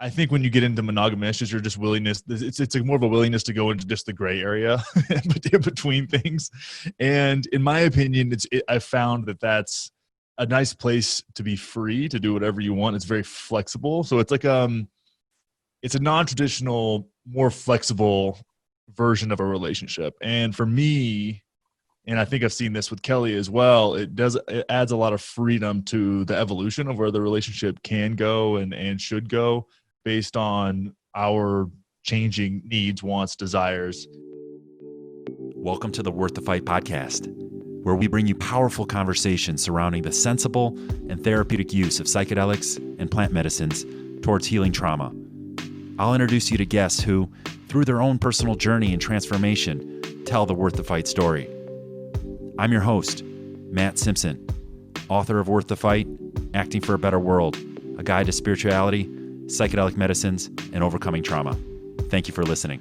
I think when you get into monogamish, is you're just willingness. It's more of a willingness to go into just the gray area between things. And in my opinion, I've found that that's a nice place to be free to do whatever you want. It's very flexible. So it's like it's a non-traditional, more flexible version of a relationship. And for me, and I think I've seen this with Kelly as well, it adds a lot of freedom to the evolution of where the relationship can go and should go based on our changing needs, wants, desires. Welcome to the Worth the Fight podcast, where we bring you powerful conversations surrounding the sensible and therapeutic use of psychedelics and plant medicines towards healing trauma. I'll introduce you to guests who, through their own personal journey and transformation, tell the Worth the Fight story. I'm your host, Matt Simpson, author of Worth the Fight, Acting for a Better World, a guide to spirituality, psychedelic medicines, and overcoming trauma. Thank you for listening.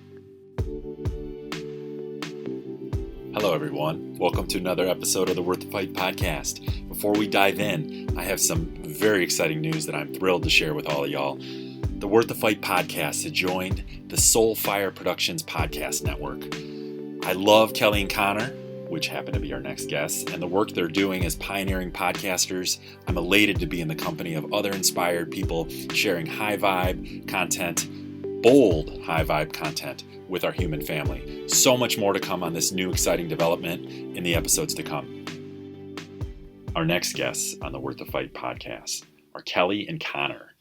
Hello, everyone. Welcome to another episode of the Worth the Fight podcast. Before we dive in, I have some very exciting news that I'm thrilled to share with all of y'all. The Worth the Fight podcast has joined the Soulfire Productions podcast network. I love Kelli and Conner, which happen to be our next guests, and the work they're doing as pioneering podcasters. I'm elated to be in the company of other inspired people sharing high vibe content, bold high vibe content with our human family. So much more to come on this new exciting development in the episodes to come. Our next guests on the Worth the Fight podcast are Kelli and Conner,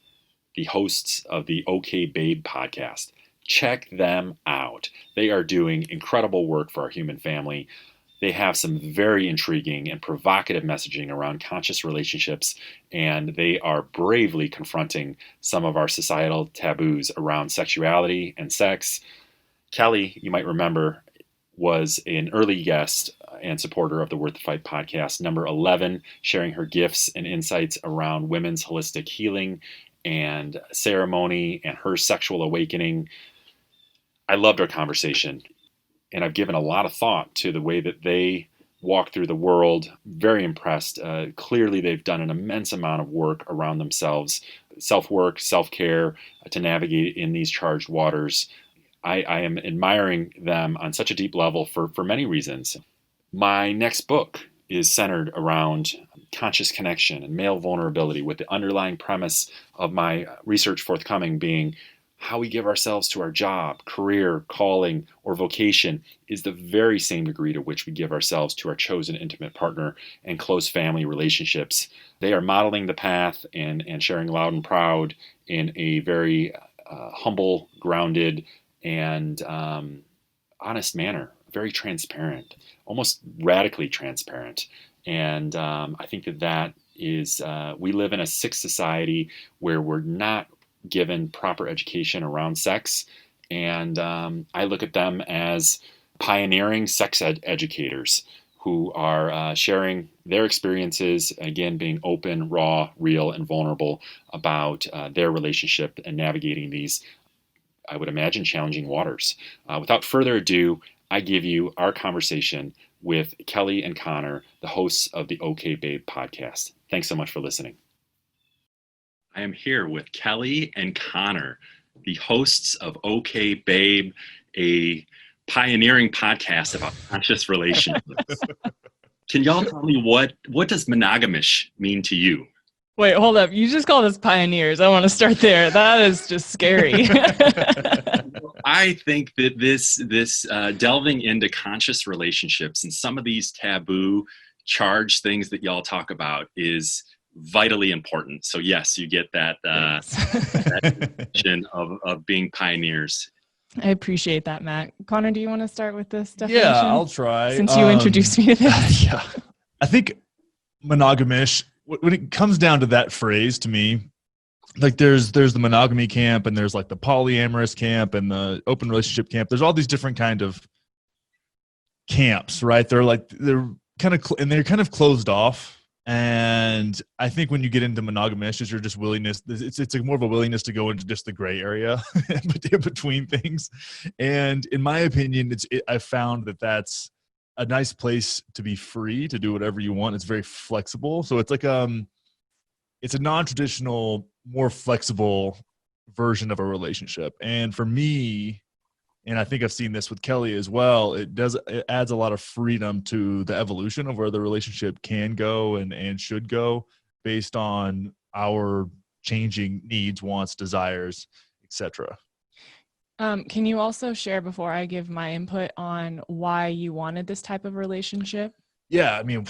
the hosts of the OK Babe podcast. Check them out. They are doing incredible work for our human family. They have some very intriguing and provocative messaging around conscious relationships, and they are bravely confronting some of our societal taboos around sexuality and sex. Kelli, you might remember, was an early guest and supporter of the Worth the Fight podcast, number 11, sharing her gifts and insights around women's holistic healing and ceremony and her sexual awakening. I loved our conversation. And I've given a lot of thought to the way that they walk through the world. Very impressed. Clearly, they've done an immense amount of work around themselves, self-work, self-care, to navigate in these charged waters. I am admiring them on such a deep level for many reasons. My next book is centered around conscious connection and male vulnerability, with the underlying premise of my research forthcoming being how we give ourselves to our job, career, calling, or vocation is the very same degree to which we give ourselves to our chosen intimate partner and close family relationships. They are modeling the path and sharing loud and proud in a very humble, grounded, and honest manner. Very transparent, almost radically transparent. And I think that is, we live in a sick society where we're not given proper education around sex, and I look at them as pioneering sex educators who are sharing their experiences, again being open, raw, real, and vulnerable about their relationship and navigating these, I would imagine, challenging waters. Without further ado, I give you our conversation with Kelli and Conner, the hosts of the OK Babe podcast. Thanks so much for listening. I am here with Kelli and Conner, the hosts of OK Babe, a pioneering podcast about conscious relationships. Can y'all tell me what does monogamish mean to you? Wait, hold up. You just called us pioneers. I want to start there. That is just scary. I think that this delving into conscious relationships and some of these taboo charged things that y'all talk about is vitally important. So yes, you get that definition of being pioneers. I appreciate that, Matt. Conner, do you want to start with this definition? Yeah, I'll try. Since you introduced me to this. Yeah. I think monogamish, when it comes down to that phrase, to me, like there's the monogamy camp, and there's like the polyamorous camp and the open relationship camp. There's all these different kind of camps, right? They're kind of closed off. And I think when you get into monogamish, is you're just willingness. It's more of a willingness to go into just the gray area between things. And in my opinion, I've found that that's a nice place to be free to do whatever you want. It's very flexible. So it's like it's a non-traditional, more flexible version of a relationship. And for me, and I think I've seen this with Kelly as well, it adds a lot of freedom to the evolution of where the relationship can go and should go based on our changing needs, wants, desires, etc. Can you also share, before I give my input, on why you wanted this type of relationship? Yeah, I mean,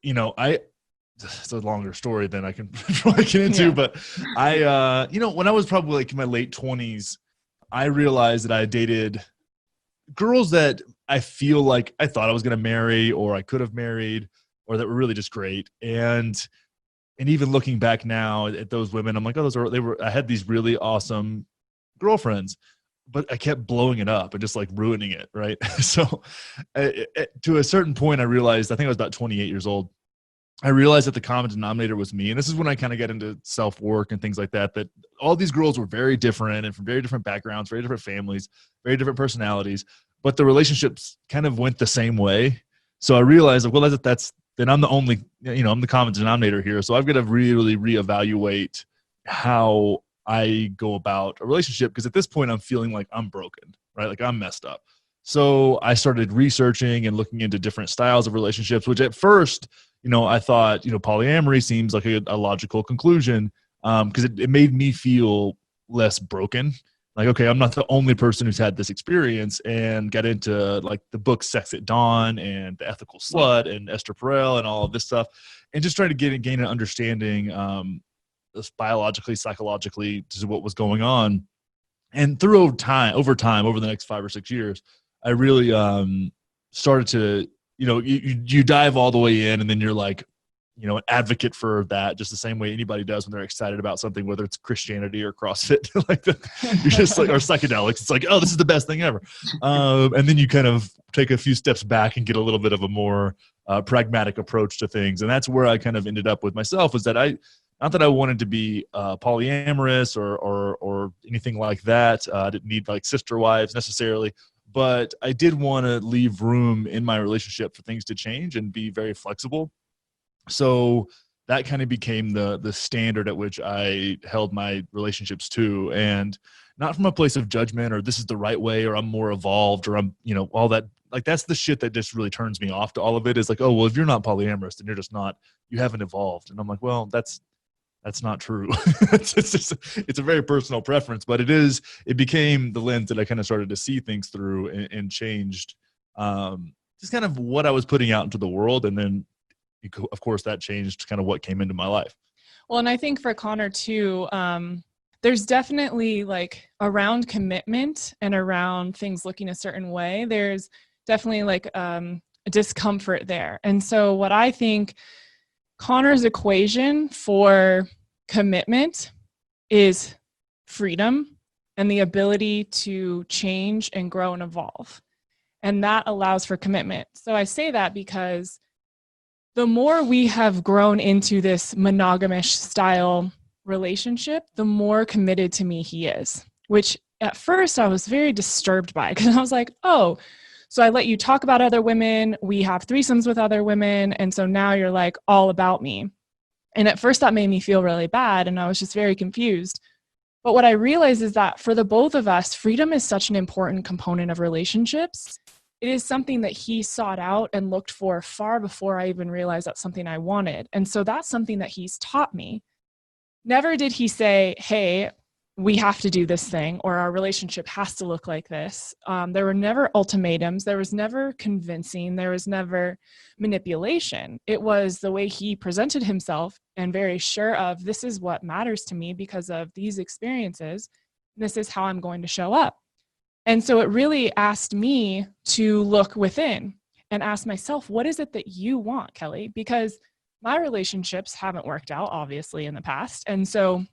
it's a longer story than I can probably get into, Yeah. but when I was probably like in my late 20s, I realized that I dated girls that I feel like I thought I was going to marry, or I could have married, or that were really just great. And even looking back now at those women, I'm like, oh, I had these really awesome girlfriends, but I kept blowing it up and just like ruining it. Right. So to a certain point, I realized, I think I was about 28 years old. I realized that the common denominator was me. And this is when I kind of get into self-work and things like that, that all these girls were very different and from very different backgrounds, very different families, very different personalities, but the relationships kind of went the same way. So I realized, like, well, then I'm the only, I'm the common denominator here. So I've got to really reevaluate how I go about a relationship, because at this point I'm feeling like I'm broken, right? Like I'm messed up. So I started researching and looking into different styles of relationships, which at first, I thought, polyamory seems like a logical conclusion, because it made me feel less broken. Like, okay, I'm not the only person who's had this experience, and got into like the book Sex at Dawn and The Ethical Slut and Esther Perel and all of this stuff, and just trying to gain an understanding, biologically, psychologically, to what was going on. And over time, over the next 5 or 6 years, I really started to, you dive all the way in, and then you're like, an advocate for that, just the same way anybody does when they're excited about something, whether it's Christianity or CrossFit, like you're just like, or psychedelics. It's like, oh, this is the best thing ever. And then you kind of take a few steps back and get a little bit of a more pragmatic approach to things. And that's where I kind of ended up with myself, was that not that I wanted to be polyamorous or anything like that. I didn't need like sister wives necessarily, but I did want to leave room in my relationship for things to change and be very flexible. So that kind of became the standard at which I held my relationships to, and not from a place of judgment or this is the right way or I'm more evolved or I'm, all that. Like, that's the shit that just really turns me off to all of it, is like, oh, well, if you're not polyamorous, then you're just not, you haven't evolved. And I'm like, well, that's not true. It's a very personal preference, but it became the lens that I kind of started to see things through and changed just kind of what I was putting out into the world. And then, of course, that changed kind of what came into my life. Well, and I think for Conner too, there's definitely, like, around commitment and around things looking a certain way, there's definitely like a discomfort there. And so what I think Conner's equation for commitment is freedom and the ability to change and grow and evolve. And that allows for commitment. So I say that because the more we have grown into this monogamish style relationship, the more committed to me he is, which at first I was very disturbed by, because I was like, oh, so I let you talk about other women, we have threesomes with other women, and so now you're like all about me. And at first that made me feel really bad, and I was just very confused. But what I realized is that for the both of us, freedom is such an important component of relationships. It is something that he sought out and looked for far before I even realized that's something I wanted. And so that's something that he's taught me. Never did he say, hey, we have to do this thing, or our relationship has to look like this. There were never ultimatums. There was never convincing. There was never manipulation. It was the way he presented himself, and very sure of, this is what matters to me because of these experiences. This is how I'm going to show up. And so it really asked me to look within and ask myself, what is it that you want, Kelli? Because my relationships haven't worked out, obviously, in the past. And so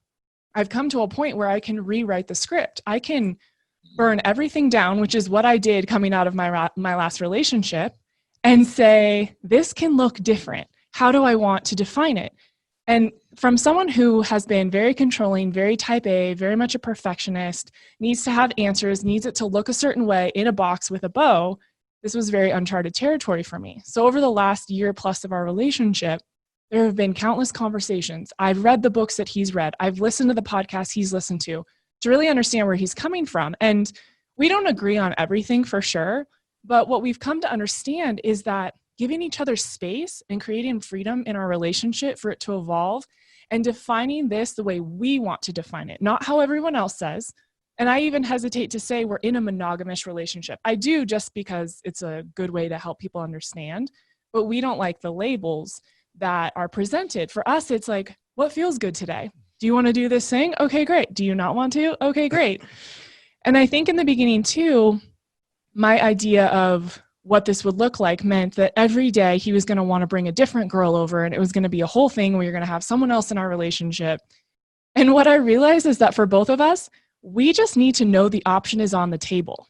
I've come to a point where I can rewrite the script. I can burn everything down, which is what I did coming out of my last relationship, and say, this can look different. How do I want to define it? And from someone who has been very controlling, very type A, very much a perfectionist, needs to have answers, needs it to look a certain way in a box with a bow, this was very uncharted territory for me. So over the last year plus of our relationship, there have been countless conversations. I've read the books that he's read. I've listened to the podcasts he's listened to really understand where he's coming from. And we don't agree on everything for sure. But what we've come to understand is that giving each other space and creating freedom in our relationship for it to evolve and defining this the way we want to define it, not how everyone else says. And I even hesitate to say we're in a monogamish relationship. I do, just because it's a good way to help people understand, but we don't like the labels that are presented. For us, it's like, what feels good today? Do you want to do this thing? Okay, great. Do you not want to? Okay, great. And I think in the beginning too, my idea of what this would look like meant that every day he was going to want to bring a different girl over, and it was going to be a whole thing where you're going to have someone else in our relationship. And what I realized is that for both of us, we just need to know the option is on the table.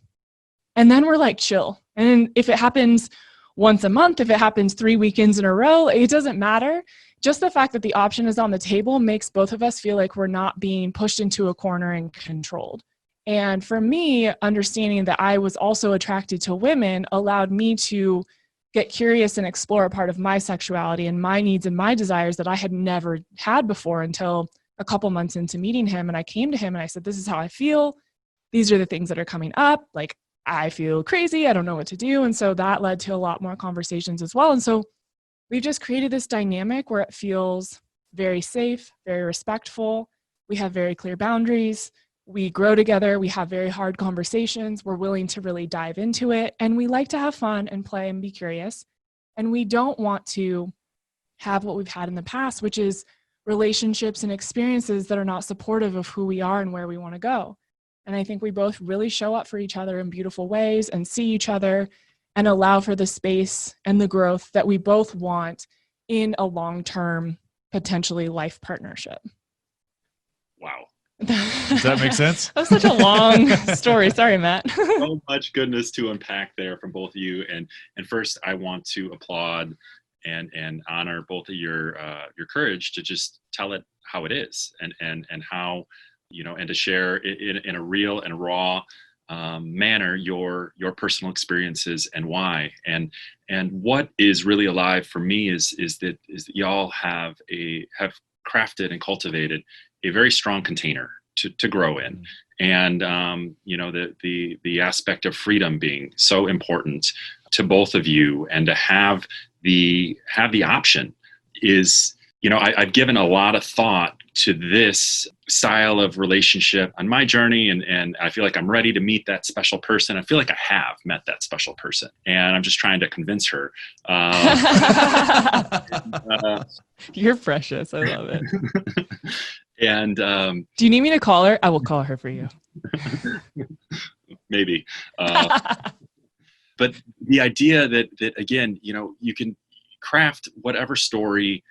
And then we're like, chill. And if it happens once a month, if it happens 3 weekends in a row, it doesn't matter. Just the fact that the option is on the table makes both of us feel like we're not being pushed into a corner and controlled. And for me, understanding that I was also attracted to women allowed me to get curious and explore a part of my sexuality and my needs and my desires that I had never had before until a couple months into meeting him. And I came to him and I said, this is how I feel. These are the things that are coming up. Like, I feel crazy. I don't know what to do. And so that led to a lot more conversations as well. And so we've just created this dynamic where it feels very safe, very respectful. We have very clear boundaries. We grow together. We have very hard conversations. We're willing to really dive into it. And we like to have fun and play and be curious. And we don't want to have what we've had in the past, which is relationships and experiences that are not supportive of who we are and where we want to go. And I think we both really show up for each other in beautiful ways and see each other and allow for the space and the growth that we both want in a long-term, potentially life partnership. Wow. Does that make sense? That's such a long story. Sorry, Matt. So much goodness to unpack there from both of you. And first, I want to applaud and honor both of your courage to just tell it how it is, and how, you know, and to share in a real and raw manner your personal experiences and why. And what is really alive for me is that y'all have crafted and cultivated a very strong container to grow in. And you know, the aspect of freedom being so important to both of you, and to have the option is, you know, I've given a lot of thought to this style of relationship on my journey, and I feel like I'm ready to meet that special person. I feel like I have met that special person, and I'm just trying to convince her. You're precious. I love it. And do you need me to call her? I will call her for you. Maybe. But the idea that again, you know, you can craft whatever story.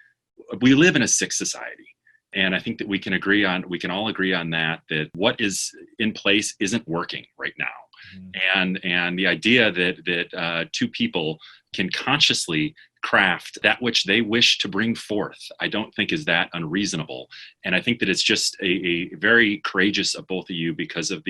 We live in a sick society, and I think that we can all agree on that what is in place isn't working right now. And the idea that two people can consciously craft that which they wish to bring forth, I don't think is that unreasonable. And I think that it's just a very courageous of both of you, because of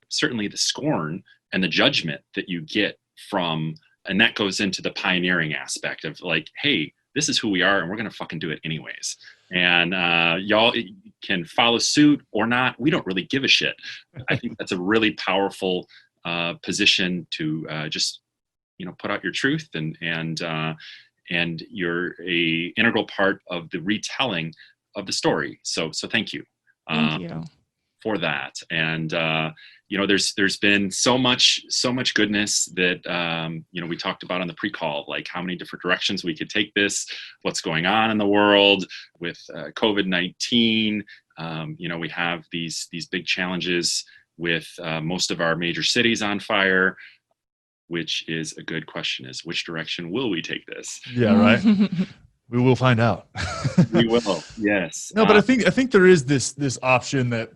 certainly the scorn and the judgment that you get from, and that goes into the pioneering aspect of like, hey, this is who we are, and we're going to fucking do it anyways. And y'all can follow suit or not. We don't really give a shit. I think that's a really powerful position to just, you know, put out your truth, and you're a integral part of the retelling of the story. So thank you. Thank you for that. And you know, there's been so much goodness that you know, we talked about on the pre-call, like how many different directions we could take this, what's going on in the world with COVID-19. You know, we have these big challenges with most of our major cities on fire, which is a good question, is which direction will we take this? Yeah, right. We will find out. We will, yes. No, but I think there is this option that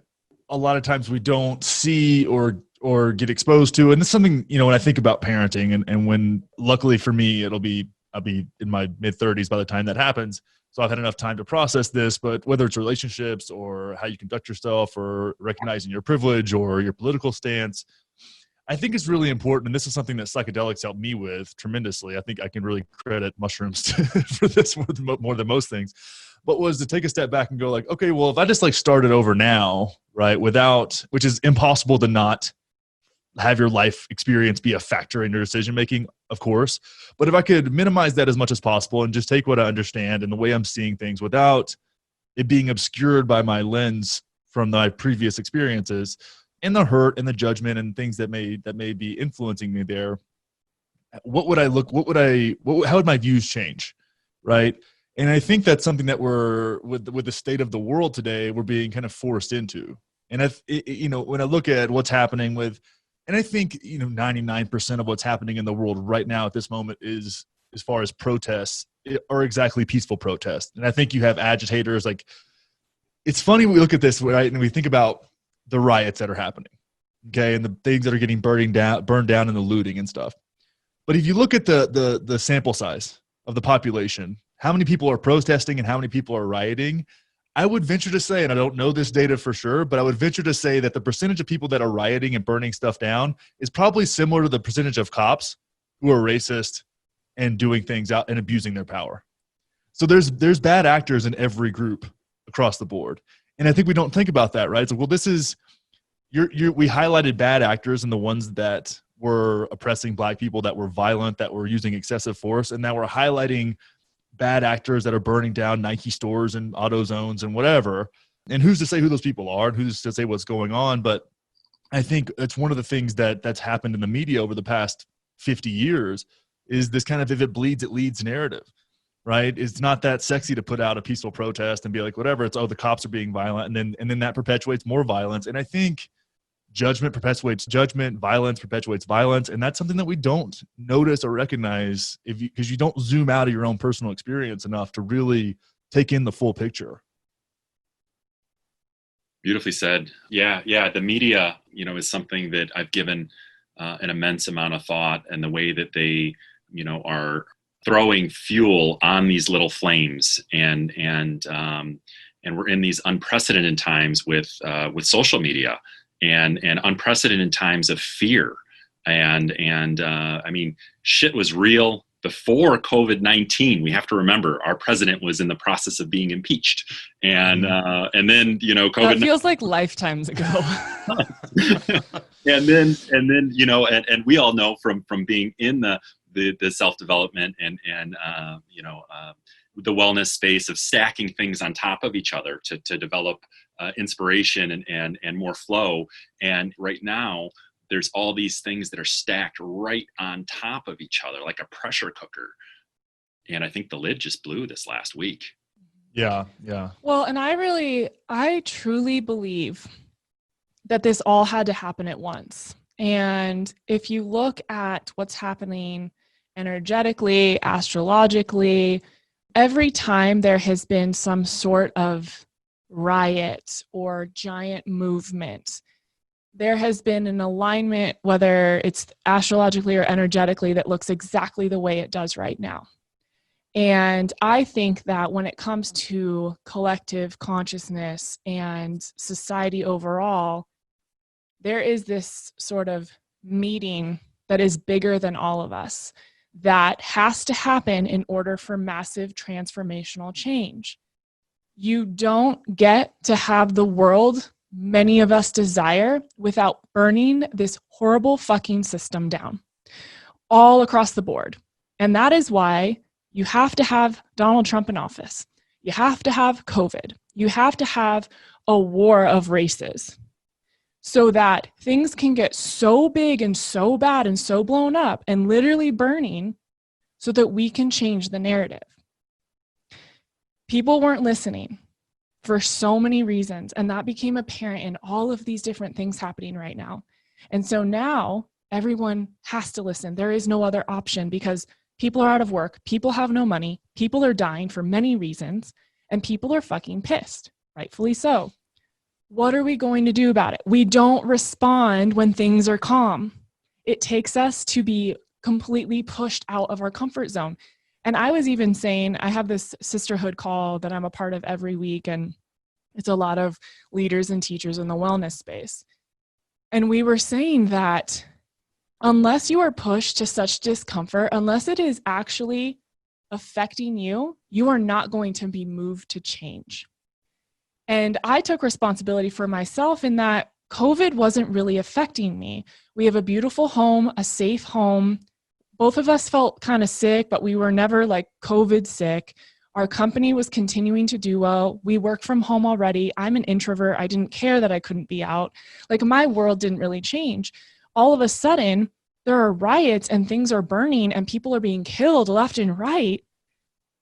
a lot of times we don't see or get exposed to. And it's something, you know, when I think about parenting, and when, luckily for me, I'll be in my mid-30s by the time that happens. So I've had enough time to process this, but whether it's relationships or how you conduct yourself or recognizing your privilege or your political stance, I think it's really important, and this is something that psychedelics helped me with tremendously. I think I can really credit mushrooms for this more than most things, but was to take a step back and go like, okay, well, if I just like started over now, right, which is impossible to not have your life experience be a factor in your decision making, of course, but if I could minimize that as much as possible and just take what I understand and the way I'm seeing things without it being obscured by my lens from my previous experiences, and the hurt and the judgment and things that may be influencing me there, how would my views change, right? And I think that's something that we're with the state of the world today, we're being kind of forced into. And when I look at what's happening with, and I think 99% of what's happening in the world right now at this moment is, as far as protests, are exactly peaceful protests. And I think you have agitators. Like, it's funny when we look at this, right, and we think about the riots that are happening, okay, and the things that are getting burned down and the looting and stuff. But if you look at the sample size of the population, how many people are protesting and how many people are rioting, I would venture to say, and I don't know this data for sure, but I would venture to say that the percentage of people that are rioting and burning stuff down is probably similar to the percentage of cops who are racist and doing things out and abusing their power. So there's bad actors in every group across the board. And I think we don't think about that, right? So, well, this is, we highlighted bad actors and the ones that were oppressing Black people, that were violent, that were using excessive force. And now we're highlighting bad actors that are burning down Nike stores and auto zones and whatever. And who's to say who those people are and who's to say what's going on? But I think it's one of the things that's happened in the media over the past 50 years is this kind of, if it bleeds, it leads narrative. Right? It's not that sexy to put out a peaceful protest and be like, whatever, it's, oh, the cops are being violent. And then that perpetuates more violence. And I think judgment perpetuates judgment, violence perpetuates violence. And that's something that we don't notice or recognize because you don't zoom out of your own personal experience enough to really take in the full picture. Beautifully said. Yeah. The media, is something that I've given an immense amount of thought, and the way that they, are throwing fuel on these little flames, and we're in these unprecedented times with social media and unprecedented times of fear, and I mean, shit was real before COVID-19. We have to remember our president was in the process of being impeached, and then COVID. That feels like lifetimes ago. and then we all know from being in the self-development and the wellness space of stacking things on top of each other to develop inspiration and more flow. And right now there's all these things that are stacked right on top of each other like a pressure cooker. And I think the lid just blew this last week. Yeah. Well, and I truly believe that this all had to happen at once. And if you look at what's happening energetically, astrologically, every time there has been some sort of riot or giant movement, there has been an alignment, whether it's astrologically or energetically, that looks exactly the way it does right now. And I think that when it comes to collective consciousness and society overall, there is this sort of meeting that is bigger than all of us that has to happen in order for massive transformational change. You don't get to have the world many of us desire without burning this horrible fucking system down all across the board. And that is why you have to have Donald Trump in office. You have to have COVID. You have to have a war of races so that things can get so big and so bad and so blown up and literally burning so that we can change the narrative. People weren't listening for so many reasons, and that became apparent in all of these different things happening right now. And so now everyone has to listen. There is no other option because people are out of work, people have no money, people are dying for many reasons, and people are fucking pissed, rightfully so. What are we going to do about it? We don't respond when things are calm. It takes us to be completely pushed out of our comfort zone. And I was even saying, I have this sisterhood call that I'm a part of every week, and it's a lot of leaders and teachers in the wellness space. And we were saying that unless you are pushed to such discomfort, unless it is actually affecting you, you are not going to be moved to change. And I took responsibility for myself in that COVID wasn't really affecting me. We have a beautiful home, a safe home. Both of us felt kind of sick, but we were never like COVID sick. Our company was continuing to do well. We work from home already. I'm an introvert. I didn't care that I couldn't be out. Like, my world didn't really change. All of a sudden, there are riots and things are burning and people are being killed left and right.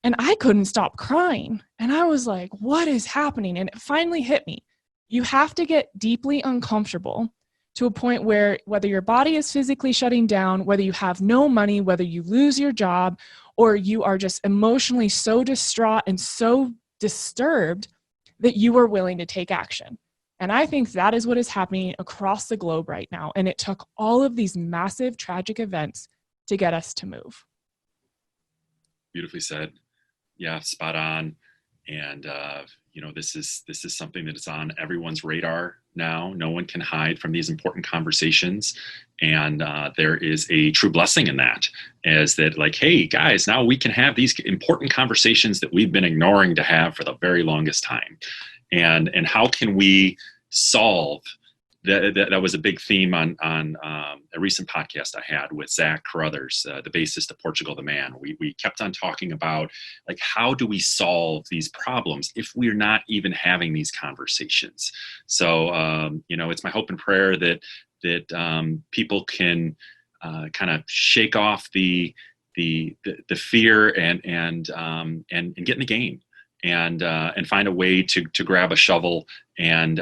And I couldn't stop crying. And I was like, what is happening? And it finally hit me. You have to get deeply uncomfortable to a point where whether your body is physically shutting down, whether you have no money, whether you lose your job, or you are just emotionally so distraught and so disturbed that you are willing to take action. And I think that is what is happening across the globe right now. And it took all of these massive tragic events to get us to move. Beautifully said. Yeah, spot on. And this is something that is on everyone's radar now. No one can hide from these important conversations, and there is a true blessing in that. Is that like, hey guys, now we can have these important conversations that we've been ignoring to have for the very longest time, and how can we solve that was a big theme on a recent podcast I had with Zach Carruthers, the bassist of Portugal the Man. We kept on talking about, like, how do we solve these problems if we're not even having these conversations? So, it's my hope and prayer that people can kind of shake off the fear and get in the game. And find a way to grab a shovel and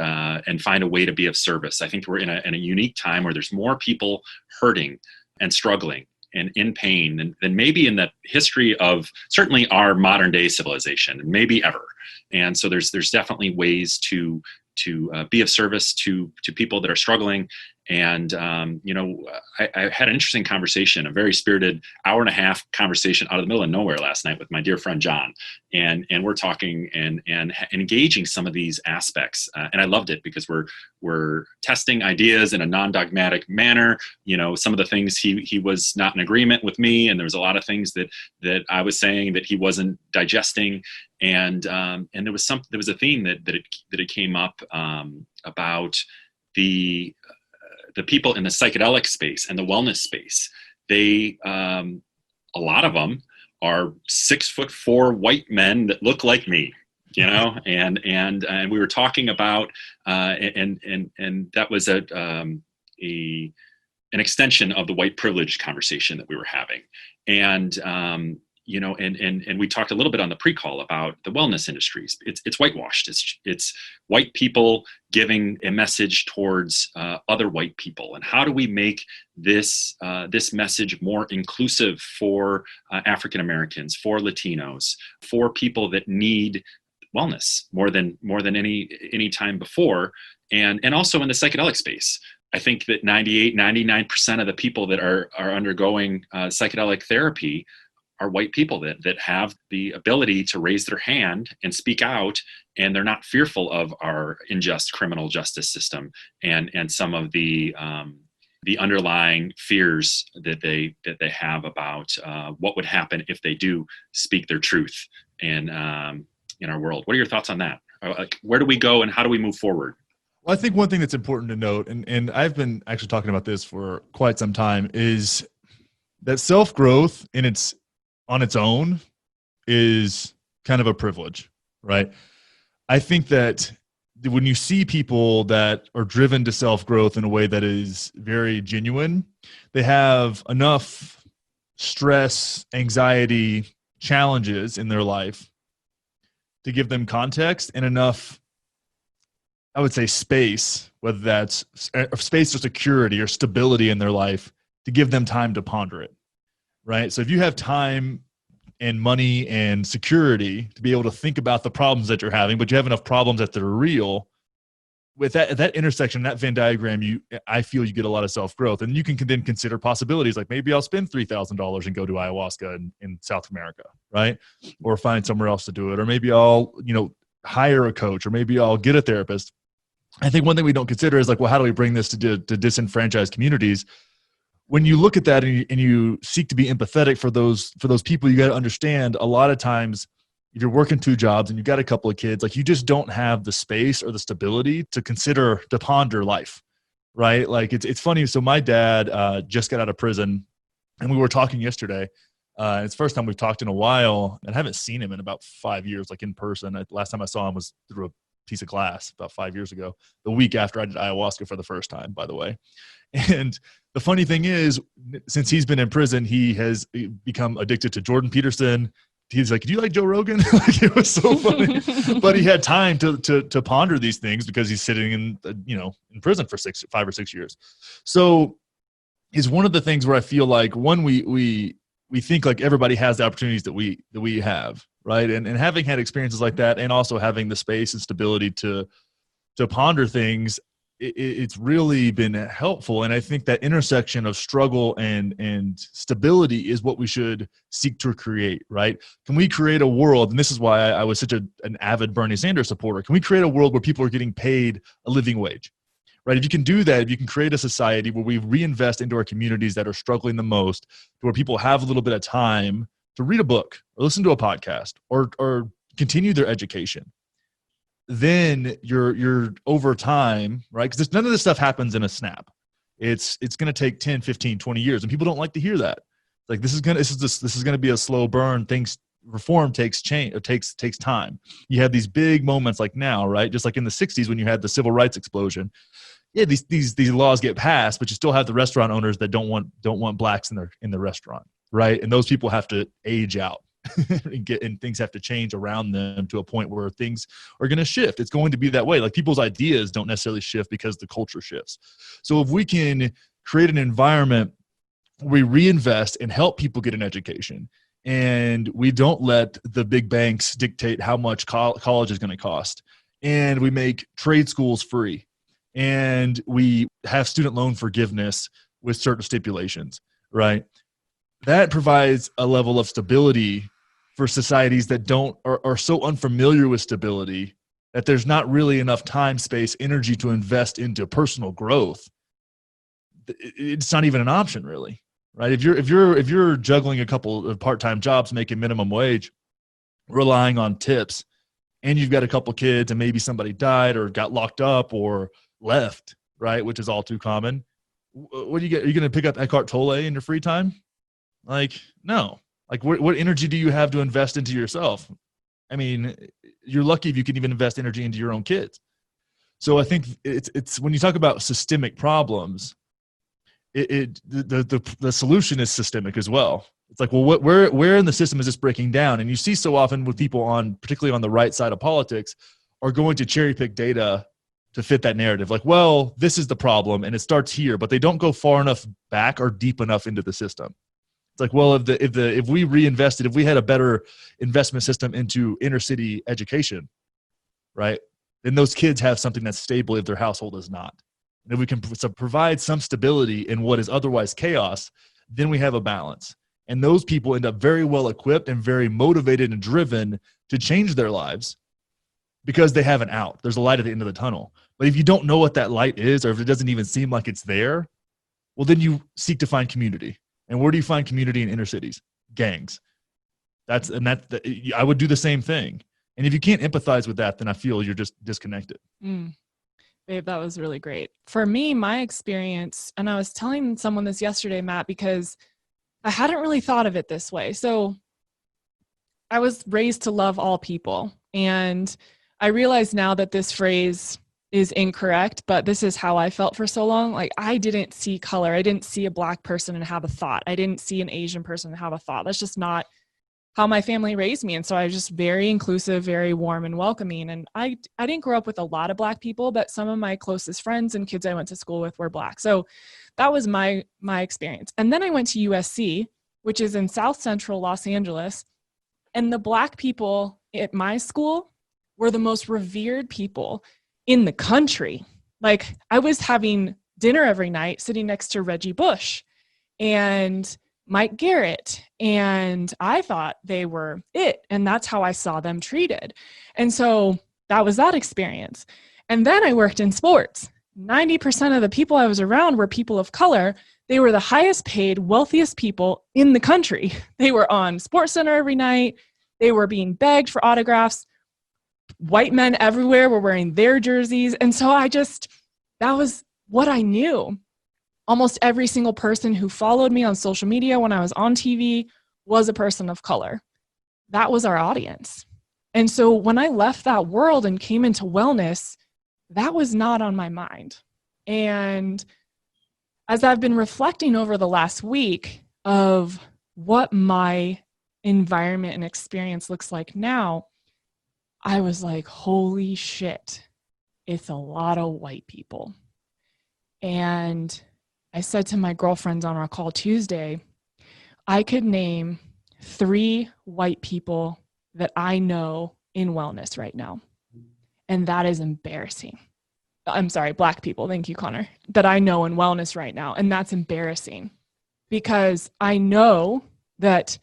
find a way to be of service. I think we're in a unique time where there's more people hurting and struggling and in pain than maybe in the history of certainly our modern day civilization, maybe ever. And so there's definitely ways to be of service to people that are struggling. And, I had an interesting conversation, a very spirited 1.5-hour conversation out of the middle of nowhere last night with my dear friend, John. And we're talking and engaging some of these aspects. And I loved it because we're testing ideas in a non-dogmatic manner. Some of the things he was not in agreement with me. And there was a lot of things that I was saying that he wasn't digesting. And there was a theme that it came up about the people in the psychedelic space and the wellness space. They, a lot of them are 6'4" white men that look like me, and we were talking about, and that was an extension of the white privilege conversation that we were having. And we talked a little bit on the pre-call about the wellness industries. It's whitewashed. It's white people giving a message towards other white people. And how do we make this message more inclusive for African Americans, for Latinos, for people that need wellness more than any time before, and also in the psychedelic space? I think that 99% of the people that are undergoing psychedelic therapy are white people that have the ability to raise their hand and speak out, and they're not fearful of our unjust criminal justice system and some of the underlying fears that they have about what would happen if they do speak their truth in our world. What are your thoughts on that? Where do we go and how do we move forward? Well, I think one thing that's important to note, and I've been actually talking about this for quite some time, is that self-growth on its own is kind of a privilege, right? I think that when you see people that are driven to self-growth in a way that is very genuine, they have enough stress, anxiety, challenges in their life to give them context and enough, I would say, space, whether that's space or security or stability in their life, to give them time to ponder it. Right. So if you have time and money and security to be able to think about the problems that you're having, but you have enough problems that they're real, with that intersection, that Venn diagram, I feel you get a lot of self-growth. And you can then consider possibilities like maybe I'll spend $3,000 and go to ayahuasca in South America, right? Or find somewhere else to do it. Or maybe I'll, hire a coach, or maybe I'll get a therapist. I think one thing we don't consider is like, well, how do we bring this to disenfranchised communities? when you look at that and you seek to be empathetic for those people, you got to understand a lot of times if you're working 2 jobs and you've got a couple of kids, like you just don't have the space or the stability to ponder life, right? Like it's funny. So my dad just got out of prison, and we were talking yesterday. It's the first time we've talked in a while, and I haven't seen him in about 5 years, like in person. Last time I saw him was through a piece of glass about 5 years ago, the week after I did ayahuasca for the first time, by the way. And the funny thing is, since he's been in prison, he has become addicted to Jordan Peterson. He's like, do you like Joe Rogan? Like, it was so funny. But he had time to ponder these things because he's sitting in prison for 5 or 6 years. So is one of the things where I feel like we think like everybody has the opportunities that we have, right? And having had experiences like that, and also having the space and stability to ponder things, it's really been helpful. And I think that intersection of struggle and stability is what we should seek to create, right? Can we create a world, and this is why I was such an avid Bernie Sanders supporter, can we create a world where people are getting paid a living wage, right? If you can do that, if you can create a society where we reinvest into our communities that are struggling the most, where people have a little bit of time to read a book or listen to a podcast or continue their education, then you're over time, right? Because none of this stuff happens in a snap. It's going to take 10, 15, 20 years, and people don't like to hear that. Like this is going to be a slow burn. Reform takes time. You have these big moments like now, right? Just like in the 60s when you had the civil rights explosion. Yeah, these laws get passed, but you still have the restaurant owners that don't want blacks in the restaurant, right? And those people have to age out. and things have to change around them to a point where things are going to shift. It's going to be that way. Like people's ideas don't necessarily shift because the culture shifts. So if we can create an environment where we reinvest and help people get an education, and we don't let the big banks dictate how much college is going to cost, and we make trade schools free, and we have student loan forgiveness with certain stipulations, right? That provides a level of stability for societies that are so unfamiliar with stability that there's not really enough time, space, energy to invest into personal growth. It's not even an option, really, right? If you're juggling a couple of part-time jobs, making minimum wage, relying on tips, and you've got a couple kids, and maybe somebody died or got locked up or left, right, which is all too common. What do you get? Are you going to pick up Eckhart Tolle in your free time? Like, no. Like, what energy do you have to invest into yourself? I mean, you're lucky if you can even invest energy into your own kids. So I think it's when you talk about systemic problems, the solution is systemic as well. It's like, well, where in the system is this breaking down? And you see so often with people particularly on the right side of politics, are going to cherry pick data to fit that narrative. Like, well, this is the problem, and it starts here, but they don't go far enough back or deep enough into the system. It's like, well, if we reinvested, if we had a better investment system into inner city education, right, then those kids have something that's stable if their household is not. And if we can provide some stability in what is otherwise chaos, then we have a balance. And those people end up very well equipped and very motivated and driven to change their lives because they have an out. There's a light at the end of the tunnel. But if you don't know what that light is, or if it doesn't even seem like it's there, well, then you seek to find community. And where do you find community in inner cities? Gangs. I would do the same thing. And if you can't empathize with that, then I feel you're just disconnected. Babe, that was really great. For me, my experience, and I was telling someone this yesterday, Matt, because I hadn't really thought of it this way. So I was raised to love all people. And I realize now that this phrase is incorrect, but this is how I felt for so long. Like, I didn't see color. I didn't see a Black person and have a thought. I didn't see an Asian person and have a thought. That's just not how my family raised me. And so I was just very inclusive, very warm and welcoming. And I didn't grow up with a lot of Black people, but some of my closest friends and kids I went to school with were Black. So that was my experience. And then I went to USC, which is in South Central Los Angeles. And the Black people at my school were the most revered people in the country. Like, I was having dinner every night sitting next to Reggie Bush and Mike Garrett, and I thought they were it, and that's how I saw them treated. And so that was that experience. And then I worked in sports. 90% of the people I was around were people of color. They were the highest paid, wealthiest people in the country. They were on SportsCenter every night. They were being begged for autographs. White men everywhere were wearing their jerseys. And so that was what I knew. Almost every single person who followed me on social media when I was on TV was a person of color. That was our audience. And so when I left that world and came into wellness, that was not on my mind. And as I've been reflecting over the last week of what my environment and experience looks like now, I was like, holy shit, it's a lot of white people. And I said to my girlfriends on our call Tuesday, I could name 3 white people that I know in wellness right now. And that is embarrassing. I'm sorry, Black people. Thank you, Conner. That I know in wellness right now. And that's embarrassing because I know that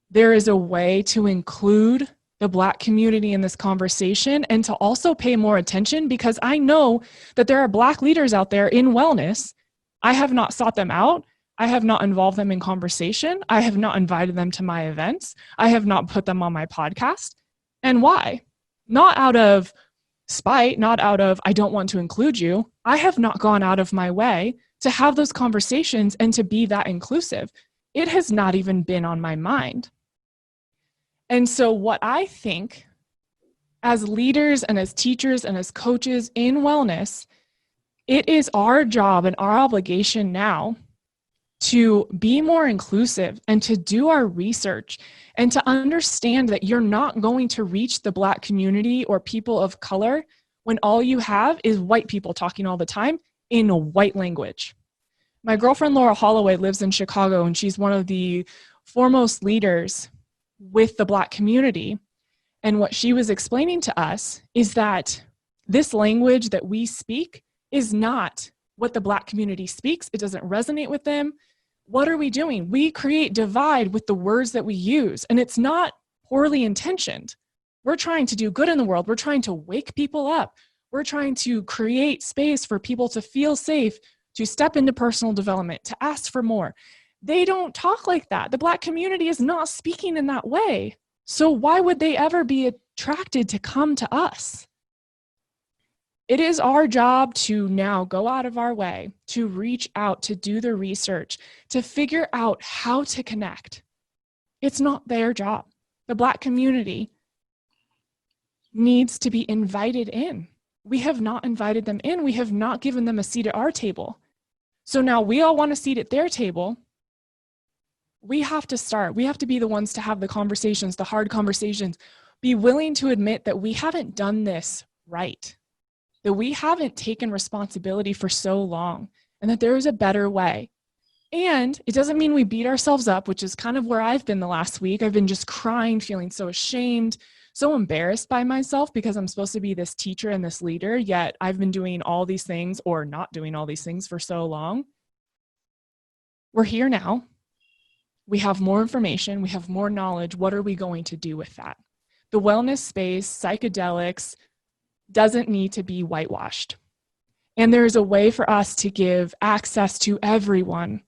there is a way to include the Black community in this conversation and to also pay more attention, because I know that there are Black leaders out there in wellness. I have not sought them out. I have not involved them in conversation. I have not invited them to my events. I have not put them on my podcast. And why? Not out of spite, not out of, I don't want to include you. I have not gone out of my way to have those conversations and to be that inclusive. It has not even been on my mind. And so what I think as leaders and as teachers and as coaches in wellness, it is our job and our obligation now to be more inclusive and to do our research and to understand that you're not going to reach the Black community or people of color when all you have is white people talking all the time in a white language. My girlfriend Laura Holloway lives in Chicago, and she's one of the foremost leaders with the Black community. And what she was explaining to us is that this language that we speak is not what the Black community speaks. It doesn't resonate with them. What are we doing? We create divide with the words that we use, and it's not poorly intentioned. We're trying to do good in the world. We're trying to wake people up. We're trying to create space for people to feel safe, to step into personal development, to ask for more. They don't talk like that. The Black community is not speaking in that way. So why would they ever be attracted to come to us? It is our job to now go out of our way, to reach out, to do the research, to figure out how to connect. It's not their job. The Black community needs to be invited in. We have not invited them in. We have not given them a seat at our table. So now we all want a seat at their table. We have to start. We have to be the ones to have the conversations, the hard conversations, be willing to admit that we haven't done this right, that we haven't taken responsibility for so long, and that there is a better way. And it doesn't mean we beat ourselves up, which is kind of where I've been the last week. I've been just crying, feeling so ashamed, so embarrassed by myself because I'm supposed to be this teacher and this leader, yet I've been doing all these things or not doing all these things for so long. We're here now. We have more information. We have more knowledge. What are we going to do with that? The wellness space, psychedelics, doesn't need to be whitewashed. And there's a way for us to give access to everyone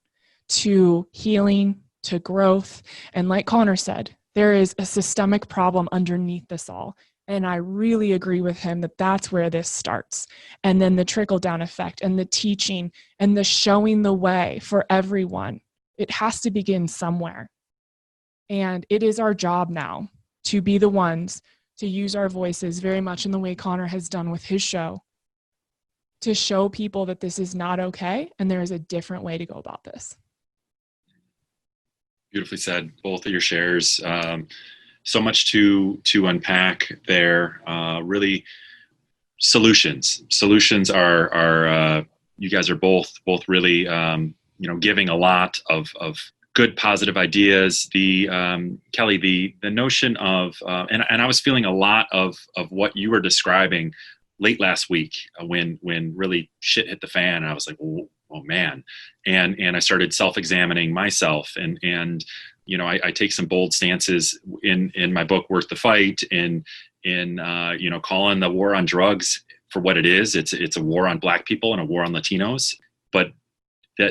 to healing, to growth. And like Conner said, there is a systemic problem underneath this all. And I really agree with him that that's where this starts. And then the trickle-down effect and the teaching and the showing the way for everyone. It has to begin somewhere. And it is our job now to be the ones to use our voices very much in the way Conner has done with his show, to show people that this is not okay and there is a different way to go about this. Beautifully said, both of your shares. So much to unpack there. Really, solutions. Solutions are you guys are both really giving a lot of good positive ideas. The Kelli, the notion of and I was feeling a lot of what you were describing late last week when really shit hit the fan, and I was like, oh man, and I started self-examining myself, and I take some bold stances in my book Worth the Fight, in calling the war on drugs for what it is. It's a war on Black people and a war on Latinos, but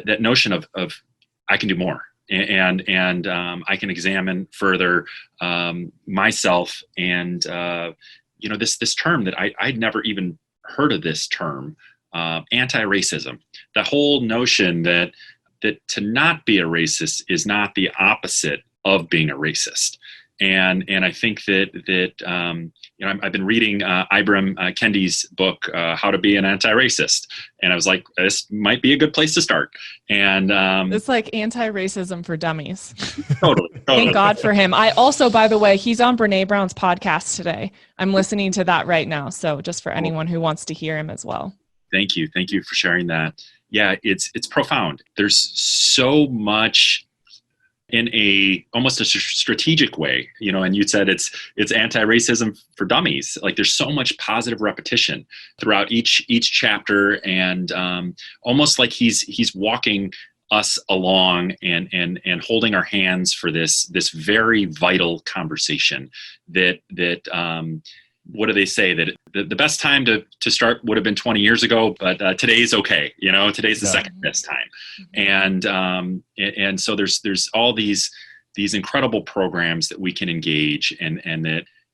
that notion of I can do more, and I can examine further myself, and this term that I'd never even heard of this term, anti-racism. The whole notion that to not be a racist is not the opposite of being a racist. And I think that I've been reading Ibram Kendi's book, How to Be an Anti-Racist, and I was like, this might be a good place to start. And it's like anti-racism for dummies. Totally. Thank God for him. I also, by the way, he's on Brene Brown's podcast today. I'm listening to that right now. So just for anyone who wants to hear him as well. Thank you for sharing that. Yeah, it's profound. There's so much in almost a strategic way, and you said it's anti-racism for dummies. Like, there's so much positive repetition throughout each chapter, and almost like he's walking us along and holding our hands for this very vital conversation that what do they say, that the best time to start would have been 20 years ago, but today's okay. Today's the second best time. And so there's all these incredible programs that we can engage, and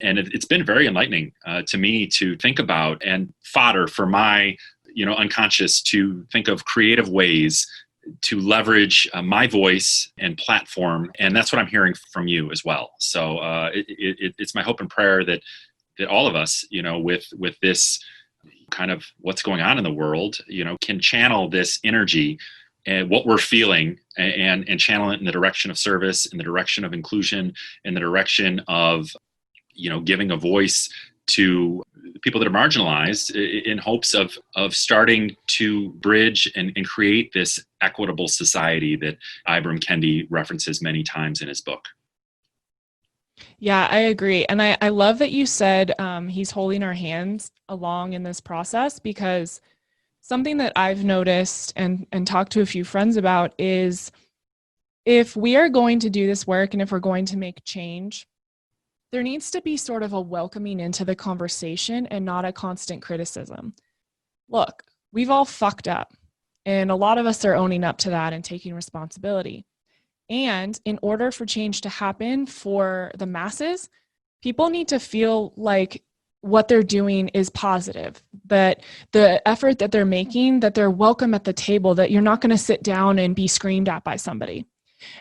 it's been very enlightening to me to think about, and fodder for my unconscious to think of creative ways to leverage my voice and platform. And that's what I'm hearing from you as well. So it's my hope and prayer that all of us, with this kind of what's going on in the world, can channel this energy and what we're feeling, and channel it in the direction of service, in the direction of inclusion, in the direction of, giving a voice to people that are marginalized, in hopes of starting to bridge and create this equitable society that Ibram Kendi references many times in his book. Yeah, I agree. And I love that you said he's holding our hands along in this process, because something that I've noticed and talked to a few friends about is, if we are going to do this work and if we're going to make change, there needs to be sort of a welcoming into the conversation and not a constant criticism. Look, we've all fucked up, and a lot of us are owning up to that and taking responsibility. And in order for change to happen for the masses, people need to feel like what they're doing is positive, that the effort that they're making, that they're welcome at the table, that you're not going to sit down and be screamed at by somebody.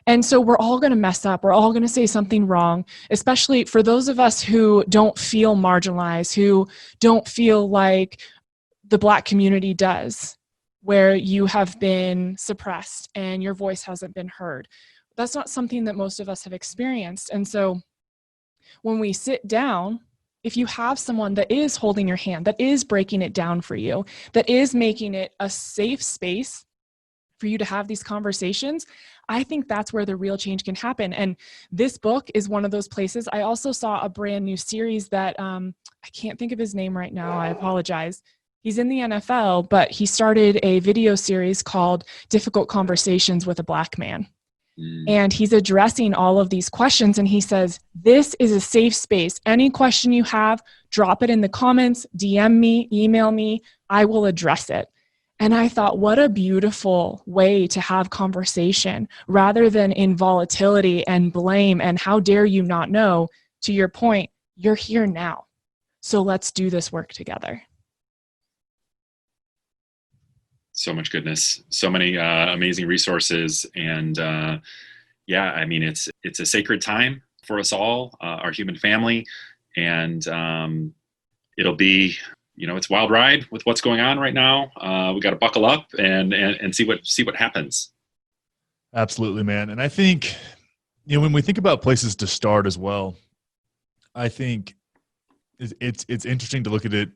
And so we're all going to mess up. We're all going to say something wrong, especially for those of us who don't feel marginalized, who don't feel like the Black community does, where you have been suppressed and your voice hasn't been heard. That's not something that most of us have experienced. And so when we sit down, if you have someone that is holding your hand, that is breaking it down for you, that is making it a safe space for you to have these conversations, I think that's where the real change can happen. And this book is one of those places. I also saw a brand new series that I can't think of his name right now. I apologize. He's in the NFL, but he started a video series called Difficult Conversations with a Black Man. And he's addressing all of these questions. And he says, this is a safe space. Any question you have, drop it in the comments, DM me, email me, I will address it. And I thought, what a beautiful way to have conversation, rather than in volatility and blame and how dare you not know. To your point, you're here now. So let's do this work together. So much goodness, so many amazing resources. And it's a sacred time for us all, our human family. And it'll be, it's a wild ride with what's going on right now. We got to buckle up and see what happens. Absolutely, man. And I think, when we think about places to start as well, I think it's interesting to look at it.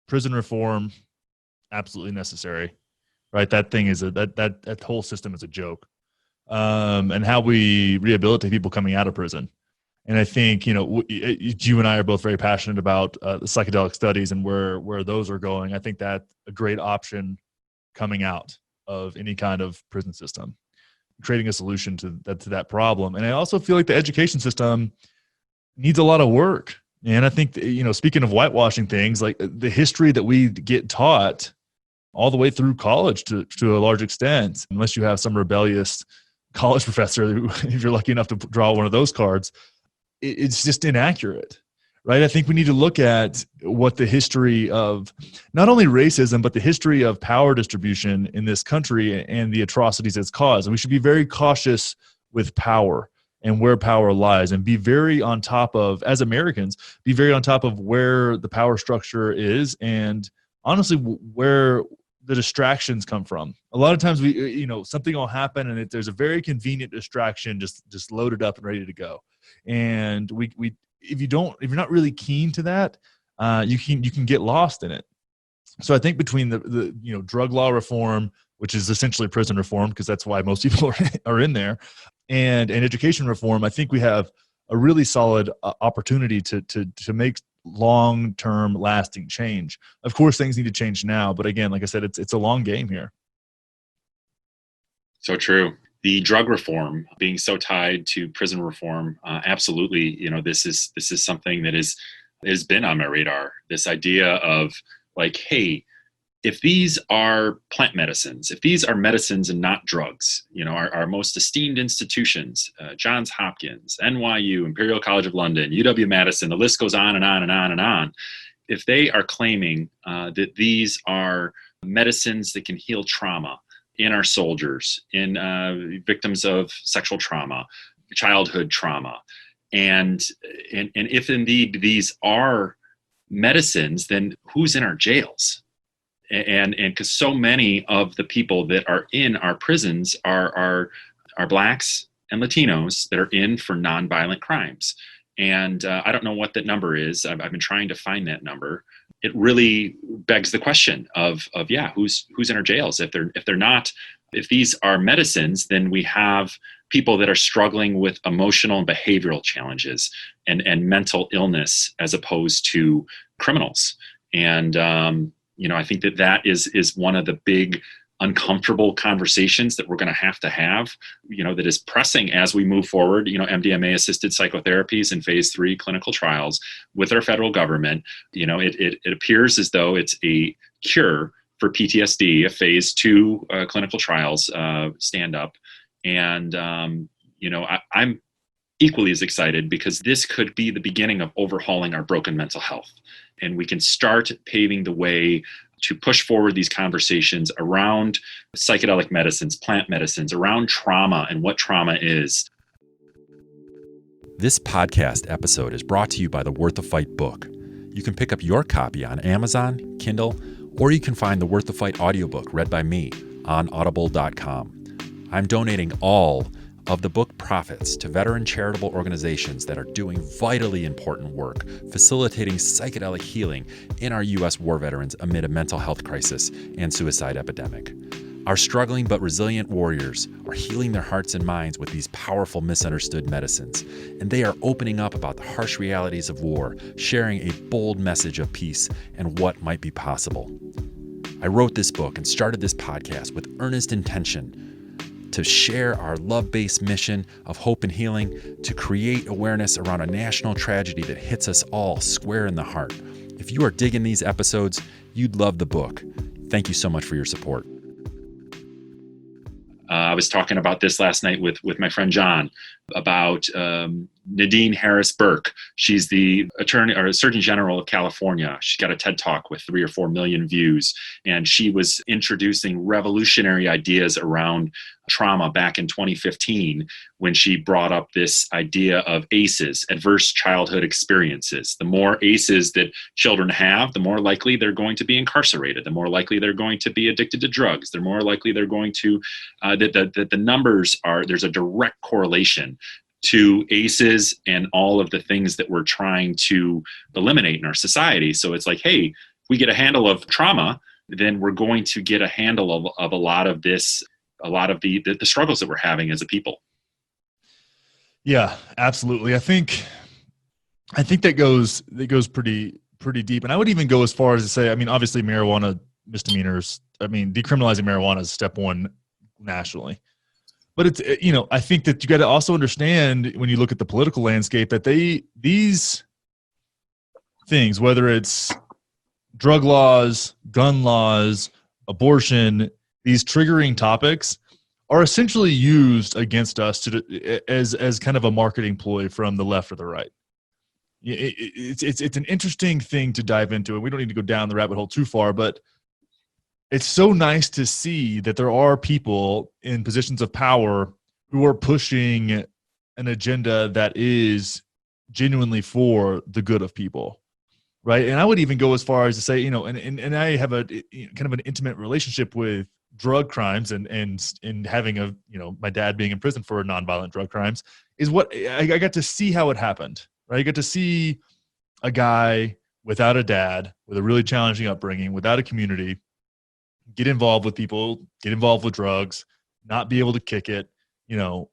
Prison reform, absolutely necessary, right? That thing is that whole system is a joke. And how we rehabilitate people coming out of prison. And I think, you and I are both very passionate about the psychedelic studies and where those are going. I think that's a great option coming out of any kind of prison system, creating a solution to that problem. And I also feel like the education system needs a lot of work. And I think, speaking of whitewashing things, like the history that we get taught all the way through college to a large extent, unless you have some rebellious college professor who, if you're lucky enough to draw one of those cards, it's just inaccurate, right? I think we need to look at what the history of not only racism, but the history of power distribution in this country and the atrocities it's caused. And we should be very cautious with power and where power lies, and be very on top of, as Americans, be very on top of where the power structure is, and honestly, where the distractions come from. A lot of times something will happen and there's a very convenient distraction just loaded up and ready to go. And if you're not really keen to that, you can get lost in it. So I think between the drug law reform, which is essentially prison reform, because that's why most people are in there, and education reform, I think we have a really solid opportunity to make long-term lasting change. Of course, things need to change now, but again, like I said, it's a long game here. So true. The drug reform being so tied to prison reform, absolutely. This is something that has been on my radar. This idea of like, hey, if these are plant medicines, if these are medicines and not drugs, our most esteemed institutions, Johns Hopkins, NYU, Imperial College of London, UW-Madison, the list goes on and on and on and on. If they are claiming that these are medicines that can heal trauma in our soldiers, in victims of sexual trauma, childhood trauma, and if indeed these are medicines, then who's in our jails? And because so many of the people that are in our prisons are Blacks and Latinos that are in for nonviolent crimes. And I don't know what that number is. I've been trying to find that number. It really begs the question of who's in our jails? If these are medicines, then we have people that are struggling with emotional and behavioral challenges and mental illness as opposed to criminals. And I think that is one of the big uncomfortable conversations that we're going to have, that is pressing as we move forward, MDMA-assisted psychotherapies in phase 3 clinical trials with our federal government. It appears as though it's a cure for PTSD, a phase 2 clinical trials stand up. And, I'm equally as excited because this could be the beginning of overhauling our broken mental health. And we can start paving the way to push forward these conversations around psychedelic medicines, plant medicines, around trauma and what trauma is. This podcast episode is brought to you by the Worth the Fight book. You can pick up your copy on Amazon, Kindle, or you can find the Worth the Fight audiobook read by me on audible.com. I'm donating all of the book profits to veteran charitable organizations that are doing vitally important work, facilitating psychedelic healing in our U.S. war veterans amid a mental health crisis and suicide epidemic. Our struggling but resilient warriors are healing their hearts and minds with these powerful misunderstood medicines, and they are opening up about the harsh realities of war, sharing a bold message of peace and what might be possible. I wrote this book and started this podcast with earnest intention to share our love-based mission of hope and healing, to create awareness around a national tragedy that hits us all square in the heart. If you are digging these episodes, you'd love the book. Thank you so much for your support. I was talking about this last night with my friend John about Nadine Burke. She's the attorney or Surgeon General of California. She's got a TED Talk with 3 or 4 million views, and she was introducing revolutionary ideas around trauma back in 2015 when she brought up this idea of ACEs, adverse childhood experiences. The more ACEs that children have, the more likely they're going to be incarcerated, the more likely they're going to be addicted to drugs, the more likely they're going to, that the numbers are, there's a direct correlation to ACEs and all of the things that we're trying to eliminate in our society. So it's like, hey, if we get a handle of trauma, then we're going to get a handle of a lot of this, a lot of the struggles that we're having as a people. Yeah, absolutely. I think that goes pretty deep. And I would even go as far as to say, I mean, obviously marijuana misdemeanors, I mean, decriminalizing marijuana is step one nationally. But it's, I think that you got to also understand when you look at the political landscape that these things, whether it's drug laws, gun laws, abortion, these triggering topics are essentially used against us as kind of a marketing ploy from the left or the right. It's an interesting thing to dive into, and we don't need to go down the rabbit hole too far, but it's so nice to see that there are people in positions of power who are pushing an agenda that is genuinely for the good of people, right? And I would even go as far as to say, and I have a kind of an intimate relationship with drug crimes and having my dad being in prison for nonviolent drug crimes is what I got to see how it happened, right? I got to see a guy without a dad, with a really challenging upbringing, without a community, get involved with people, get involved with drugs, not be able to kick it,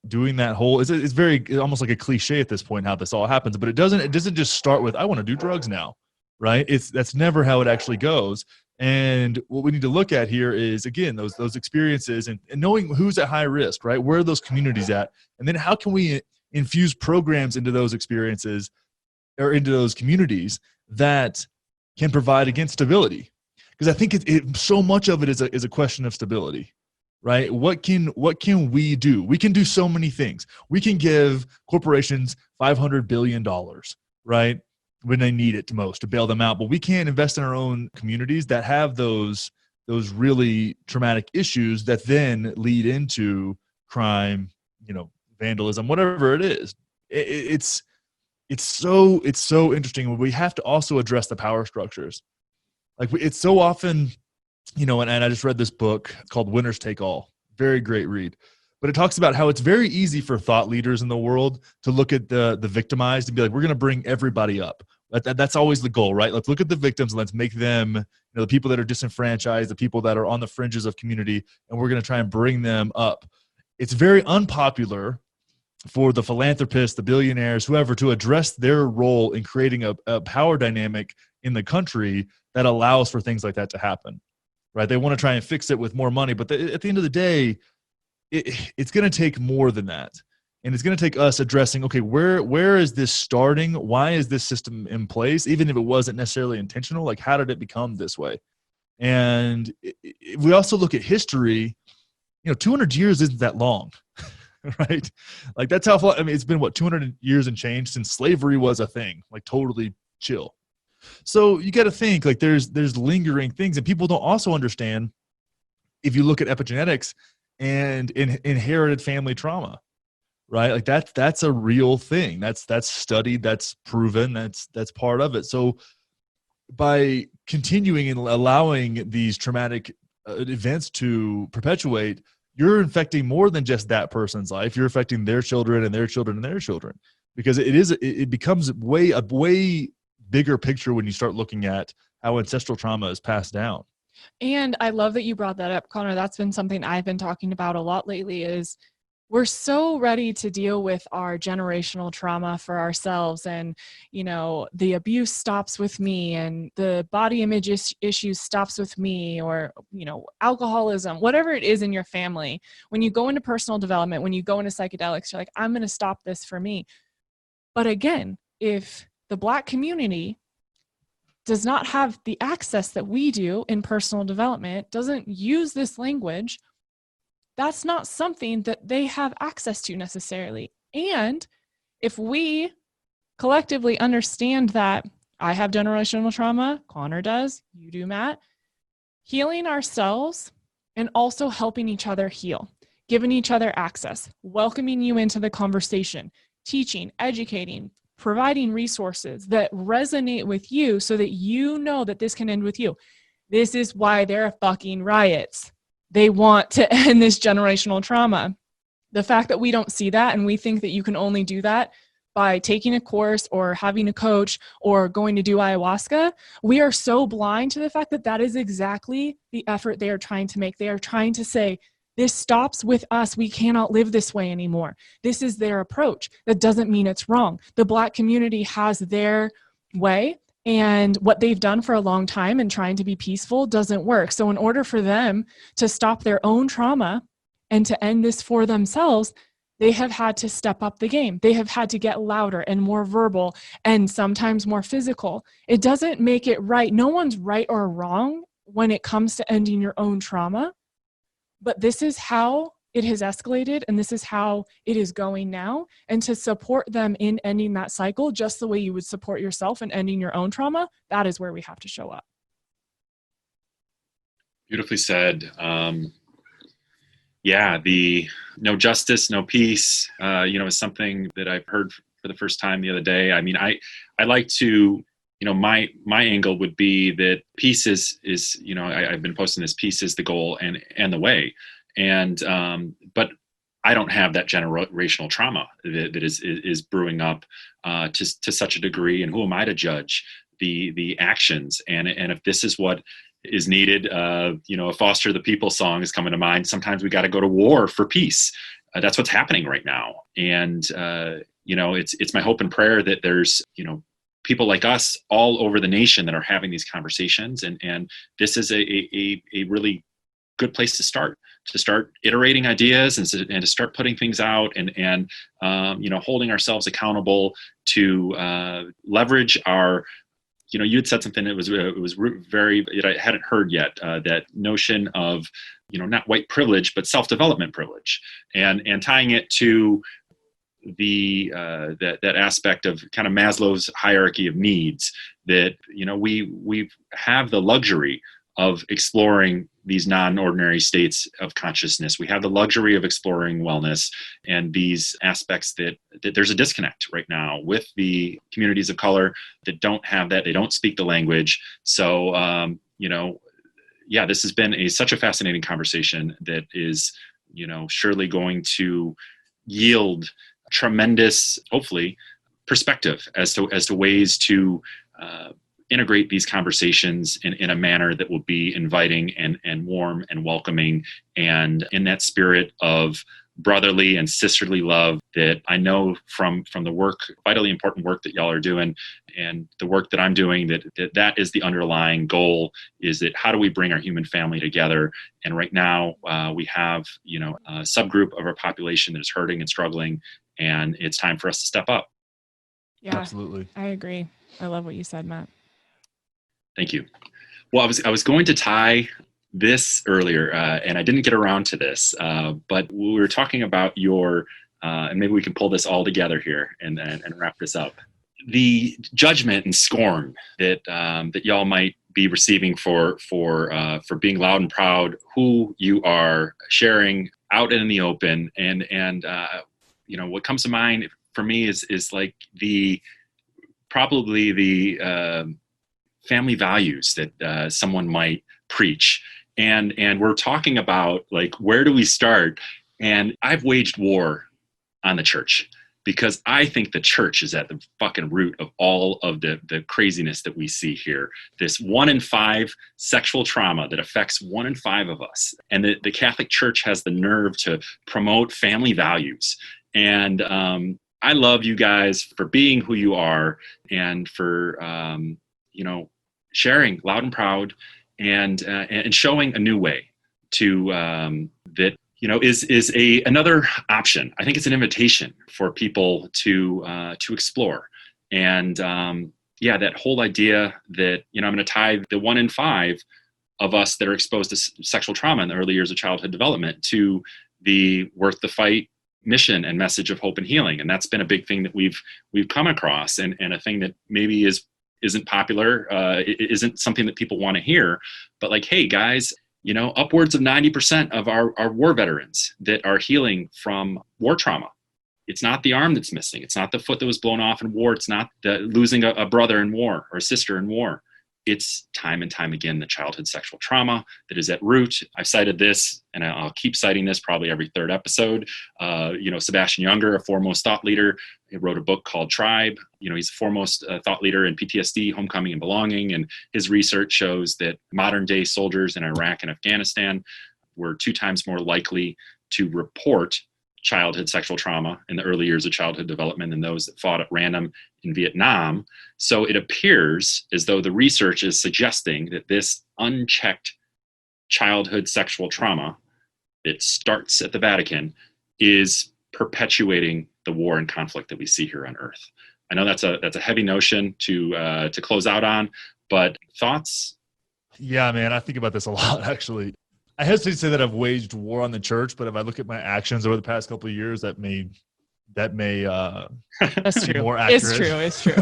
doing that whole, it's very almost like a cliche at this point how this all happens, but it doesn't just start with, I want to do drugs now, right? That's never how it actually goes. And what we need to look at here is, again, those experiences and knowing who's at high risk, right? Where are those communities at? And then how can we infuse programs into those experiences or into those communities that can provide, again, stability? Because I think so much of it is a question of stability, right? What can we do? We can do so many things. We can give corporations $500 billion, right, when they need it most to bail them out. But we can't invest in our own communities that have those really traumatic issues that then lead into crime, vandalism, whatever it is. It's so interesting. We have to also address the power structures. Like, it's so often, and I just read this book called Winners Take All. Very great read. But it talks about how it's very easy for thought leaders in the world to look at the victimized and be like, we're going to bring everybody up. That's always the goal, right? Let's look at the victims and let's make them, the people that are disenfranchised, the people that are on the fringes of community, and we're going to try and bring them up. It's very unpopular for the philanthropists, the billionaires, whoever, to address their role in creating a power dynamic in the country that allows for things like that to happen, right? They want to try and fix it with more money, but at the end of the day, it's going to take more than that. And it's going to take us addressing, okay, where is this starting? Why is this system in place? Even if it wasn't necessarily intentional, like, how did it become this way? And if we also look at history, 200 years isn't that long, right? Like, that's how far, it's been 200 years and change since slavery was a thing, like totally chill. So you got to think, like, there's lingering things, and people don't also understand, if you look at epigenetics and inherited family trauma, right? Like, that's a real thing. That's studied, that's proven, that's part of it. So by continuing and allowing these traumatic events to perpetuate, you're infecting more than just that person's life. You're affecting their children and their children and their children, because it becomes a way bigger picture when you start looking at how ancestral trauma is passed down. And I love that you brought that up, Conner. That's been something I've been talking about a lot lately, is we're so ready to deal with our generational trauma for ourselves. And, the abuse stops with me, and the body image issues stops with me, or, alcoholism, whatever it is in your family. When you go into personal development, when you go into psychedelics, you're like, I'm going to stop this for me. But again, if the Black community does not have the access that we do in personal development, doesn't use this language, that's not something that they have access to necessarily. And if we collectively understand that I have generational trauma, Conner does, you do, Matt, healing ourselves and also helping each other heal, giving each other access, welcoming you into the conversation, teaching, educating, providing resources that resonate with you so that you know that this can end with you. This is why there are fucking riots. They want to end this generational trauma. The fact that we don't see that, and we think that you can only do that by taking a course or having a coach or going to do ayahuasca, we are so blind to the fact that that is exactly the effort they are trying to make. They are trying to say, this stops with us. We cannot live this way anymore. This is their approach. That doesn't mean it's wrong. The Black community has their way, and what they've done for a long time and trying to be peaceful doesn't work. So in order for them to stop their own trauma and to end this for themselves, they have had to step up the game. They have had to get louder and more verbal and sometimes more physical. It doesn't make it right. No one's right or wrong when it comes to ending your own trauma, but this is how it has escalated and this is how it is going now. And to support them in ending that cycle, just the way you would support yourself in ending your own trauma, that is where we have to show up. Beautifully said. The no justice, no peace, is something that I've heard for the first time the other day. I mean, I like to, my angle would be that peace is I've been posting this, peace is the goal and the way. And, but I don't have that generational trauma that is brewing up to such a degree. And who am I to judge the actions? And if this is what is needed, a Foster the People song is coming to mind. Sometimes we got to go to war for peace. That's what's happening right now. And, it's my hope and prayer that there's, people like us all over the nation that are having these conversations. And this is a really good place to start iterating ideas and to start putting things out and holding ourselves accountable to leverage our, you had said something that was very, I hadn't heard yet, that notion of, not white privilege, but self-development privilege, and tying it to that aspect of kind of Maslow's hierarchy of needs, that, we have the luxury of exploring these non-ordinary states of consciousness. We have the luxury of exploring wellness and these aspects that there's a disconnect right now with the communities of color that don't have that. They don't speak the language. So, this has been such a fascinating conversation that is, surely going to yield tremendous, hopefully, perspective as to ways to integrate these conversations in a manner that will be inviting and warm and welcoming, and in that spirit of brotherly and sisterly love that I know from the work, vitally important work that y'all are doing, and the work that I'm doing, that is the underlying goal, is that how do we bring our human family together? And right now we have, a subgroup of our population that is hurting and struggling, and it's time for us to step up. Yeah, absolutely. I agree. I love what you said, Matt. Thank you. Well, I was going to tie this earlier, and I didn't get around to this, but we were talking about your, and maybe we can pull this all together here and wrap this up. The judgment and scorn that y'all might be receiving for being loud and proud, who you are sharing out in the open, and what comes to mind for me is like probably the family values that someone might preach. And we're talking about, like, where do we start? And I've waged war on the church because I think the church is at the fucking root of all of the craziness that we see here. This 1 in 5 sexual trauma that affects 1 in 5 of us. And the Catholic Church has the nerve to promote family values. And I love you guys for being who you are and for, sharing loud and proud and showing a new way to that is another option. I think it's an invitation for people to explore, and that whole idea that I'm going to tie the 1 in 5 of us that are exposed to sexual trauma in the early years of childhood development to the Worth the Fight mission and message of hope and healing, and that's been a big thing that we've come across, and a thing that maybe isn't popular, it isn't something that people want to hear, but like, hey guys, upwards of 90% of our war veterans that are healing from war trauma. It's not the arm that's missing. It's not the foot that was blown off in war. It's not losing a brother in war or a sister in war. It's time and time again the childhood sexual trauma that is at root. I've cited this, and I'll keep citing this probably every third episode. Sebastian Junger, a foremost thought leader, he wrote a book called Tribe. He's a foremost thought leader in PTSD, homecoming, and belonging. And his research shows that modern day soldiers in Iraq and Afghanistan were 2 times more likely to report childhood sexual trauma in the early years of childhood development than those that fought at random in Vietnam. So it appears as though the research is suggesting that this unchecked childhood sexual trauma that starts at the Vatican is perpetuating the war and conflict that we see here on Earth. I know that's a heavy notion to close out on, but thoughts? Yeah, man, I think about this a lot, actually. I hesitate to say that I've waged war on the church, but if I look at my actions over the past couple of years, that may That's be true. more accurate. It's true.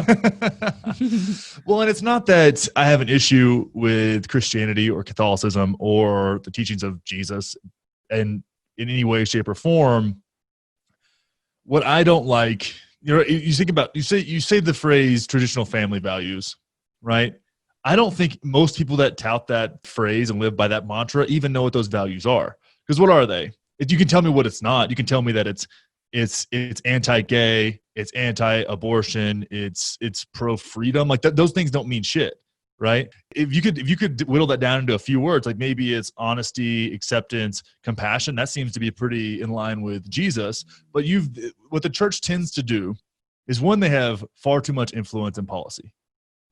Well, and it's not that I have an issue with Christianity or Catholicism or the teachings of Jesus and in any way, shape, or form. What I don't like, you think about, you say the phrase traditional family values, right? I don't think most people that tout that phrase and live by that mantra even know what those values are. Because what are they? If you can tell me what it's not, you can tell me that it's anti-gay, it's anti-abortion, it's pro-freedom. Like those things don't mean shit, right? If you could whittle that down into a few words, like maybe it's honesty, acceptance, compassion. That seems to be pretty in line with Jesus. But what the church tends to do is, one, they have far too much influence in policy.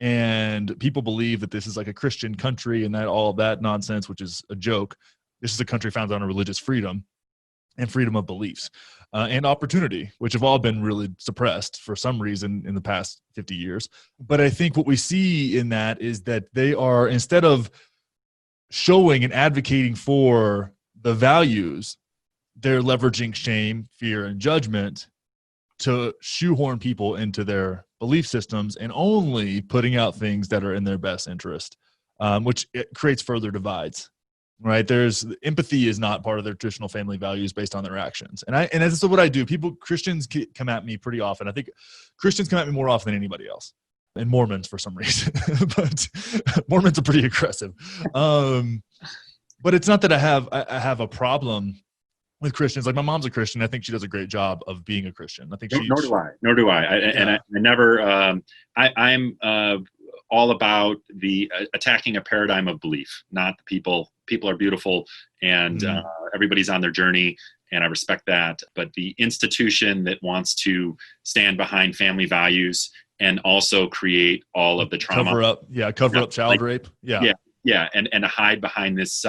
And people believe that this is like a Christian country and that all of that nonsense, which is a joke. This is a country founded on religious freedom and freedom of beliefs and opportunity, which have all been really suppressed for some reason in the past 50 years. But I think what we see in that is that they are, instead of showing and advocating for the values, they're leveraging shame, fear, and judgment to shoehorn people into their belief systems and only putting out things that are in their best interest, which it creates further divides, right? Empathy is not part of their traditional family values based on their actions. And this is what I do. Christians come at me pretty often. I think Christians come at me more often than anybody else, and Mormons for some reason, but Mormons are pretty aggressive. But it's not that I have a problem with Christians. Like, my mom's a Christian. I think she does a great job of being a Christian. I think nor do I. And I never. I'm all about the attacking a paradigm of belief, not the people. People are beautiful, and everybody's on their journey, and I respect that. But the institution that wants to stand behind family values and also create all of the trauma, cover up child rape, and hide behind this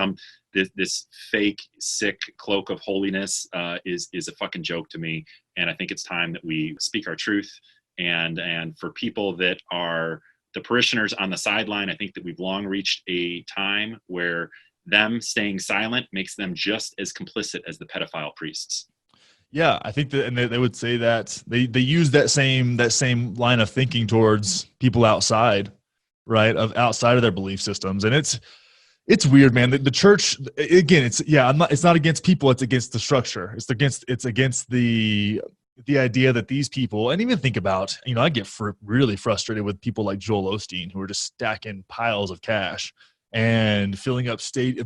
fake, sick cloak of holiness is a fucking joke to me. And I think it's time that we speak our truth. And for people that are the parishioners on the sideline, I think that we've long reached a time where them staying silent makes them just as complicit as the pedophile priests. Yeah, I think that, and they would say that they use that same line of thinking towards people outside, right, outside of their belief systems. And it's weird, man. The church, again, it's not against people, it's against the structure. It's against the idea that these people, and even think about, I get really frustrated with people like Joel Osteen, who are just stacking piles of cash and filling up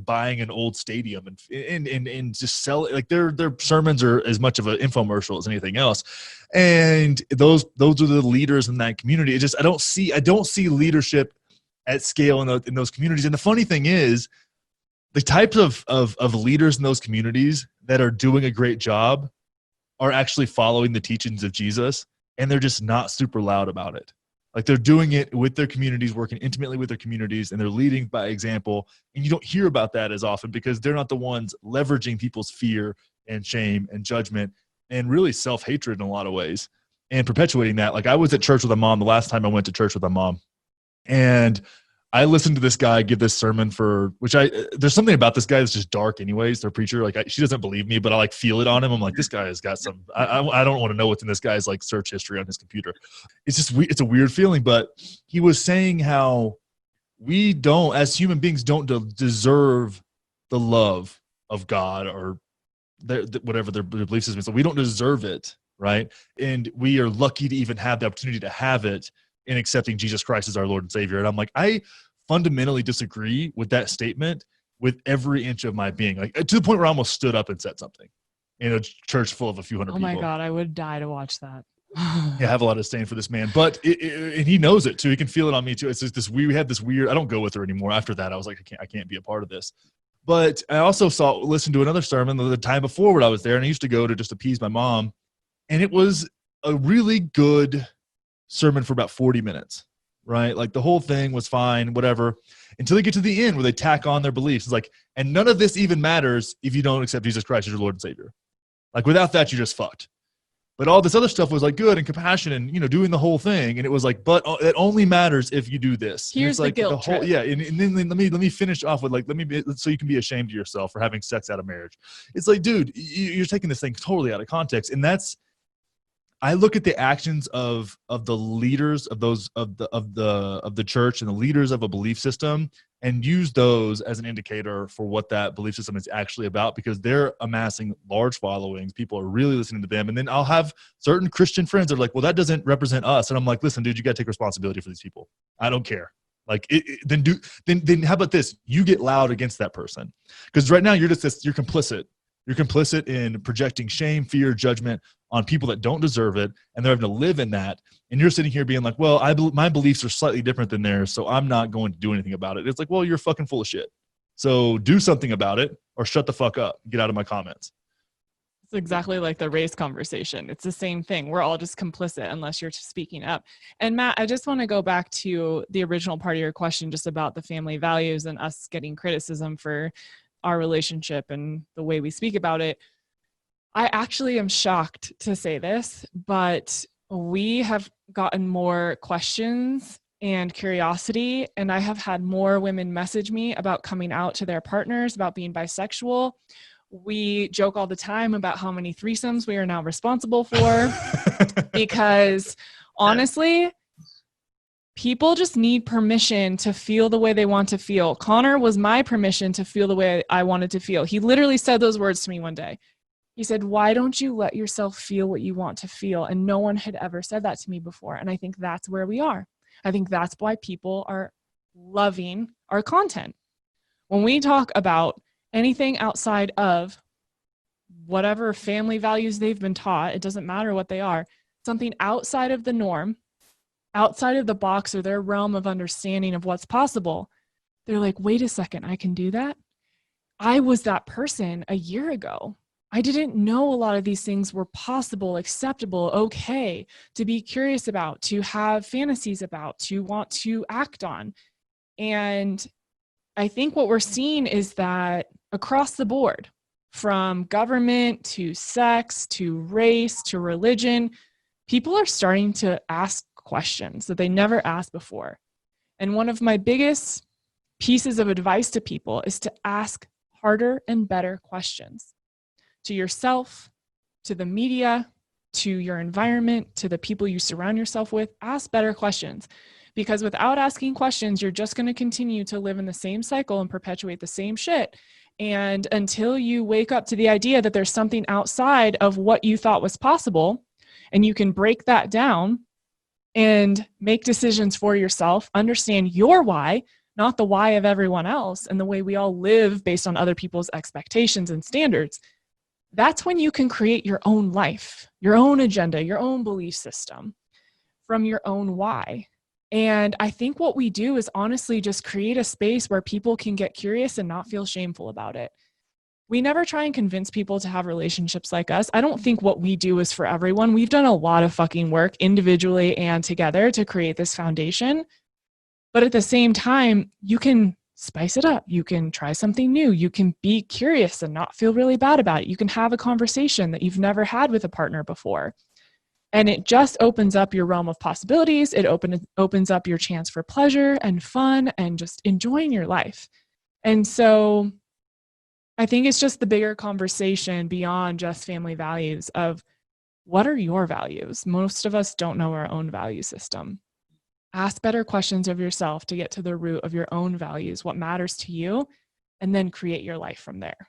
buying an old stadium and just sell it. Like their sermons are as much of an infomercial as anything else. And those are the leaders in that community. I don't see leadership at scale in those communities. And the funny thing is, the types of leaders in those communities that are doing a great job are actually following the teachings of Jesus, and they're just not super loud about it. Like, they're doing it with their communities, working intimately with their communities, and they're leading by example. And you don't hear about that as often because they're not the ones leveraging people's fear and shame and judgment and really self-hatred in a lot of ways and perpetuating that. Like, I was at church with a mom the last time I went to church with a mom, and I listened to this guy give this sermon there's something about this guy that's just dark anyways. Their preacher, she doesn't believe me, but I feel it on him. I'm like, this guy has got some, I don't want to know what's in this guy's search history on his computer. It's just, it's a weird feeling, but he was saying how we don't, as human beings, don't deserve the love of God or whatever their belief system is. So we don't deserve it, right? And we are lucky to even have the opportunity to have it in accepting Jesus Christ as our Lord and Savior. And I'm like, I fundamentally disagree with that statement with every inch of my being, to the point where I almost stood up and said something in a church full of a few hundred people. Oh my God, I would die to watch that. I have a lot of disdain for this man, but and he knows it too. He can feel it on me too. It's just we had this weird, I don't go with her anymore. After that, I was like, I can't be a part of this. But I also listened to another sermon the time before when I was there, and I used to go to just appease my mom. And it was a really good sermon for about 40 minutes, right? Like, the whole thing was fine, whatever, until they get to the end where they tack on their beliefs. It's like, and none of this even matters if you don't accept Jesus Christ as your Lord and Savior. Like, without that, you're just fucked. But all this other stuff was like good and compassion and, you know, doing the whole thing. And it was like, but it only matters if you do this. Here's like the guilt trip. Yeah. And then let me finish off with like, so you can be ashamed of yourself for having sex out of marriage. It's like, dude, you're taking this thing totally out of context. And I look at the actions of the leaders of the church and the leaders of a belief system and use those as an indicator for what that belief system is actually about, because they're amassing large followings. People are really listening to them. And then I'll have certain Christian friends that are like, well, that doesn't represent us. And I'm like, listen, dude, you got to take responsibility for these people. I don't care. Like then how about this? You get loud against that person. Because right now you're complicit. You're complicit in projecting shame, fear, judgment on people that don't deserve it, and they're having to live in that. And you're sitting here being like, well, my beliefs are slightly different than theirs, so I'm not going to do anything about it. It's like, well, you're fucking full of shit. So do something about it or shut the fuck up. Get out of my comments. It's exactly like the race conversation. It's the same thing. We're all just complicit unless you're speaking up. And Matt, I just want to go back to the original part of your question, just about the family values and us getting criticism for our relationship and the way we speak about it. I actually am shocked to say this, but we have gotten more questions and curiosity, and I have had more women message me about coming out to their partners, about being bisexual. We joke all the time about how many threesomes we are now responsible for, because honestly, people just need permission to feel the way they want to feel. Conner was my permission to feel the way I wanted to feel. He literally said those words to me one day. He said, why don't you let yourself feel what you want to feel? And no one had ever said that to me before. And I think that's where we are. I think that's why people are loving our content. When we talk about anything outside of whatever family values they've been taught, it doesn't matter what they are, something outside of the norm, outside of the box or their realm of understanding of what's possible, they're like, wait a second, I can do that? I was that person a year ago. I didn't know a lot of these things were possible, acceptable, okay, to be curious about, to have fantasies about, to want to act on. And I think what we're seeing is that across the board, from government to sex to race to religion, people are starting to ask questions that they never asked before. And one of my biggest pieces of advice to people is to ask harder and better questions. To yourself, to the media, to your environment, to the people you surround yourself with. Ask better questions, because without asking questions, you're just going to continue to live in the same cycle and perpetuate the same shit. And until you wake up to the idea that there's something outside of what you thought was possible, and you can break that down and make decisions for yourself, understand your why, not the why of everyone else and the way we all live based on other people's expectations and standards, that's when you can create your own life, your own agenda, your own belief system from your own why. And I think what we do is honestly just create a space where people can get curious and not feel shameful about it. We never try and convince people to have relationships like us. I don't think what we do is for everyone. We've done a lot of fucking work individually and together to create this foundation. But at the same time, you can spice it up. You can try something new. You can be curious and not feel really bad about it. You can have a conversation that you've never had with a partner before. And it just opens up your realm of possibilities. It opens up your chance for pleasure and fun and just enjoying your life. And so I think it's just the bigger conversation beyond just family values of what are your values? Most of us don't know our own value system. Ask better questions of yourself to get to the root of your own values, what matters to you, and then create your life from there.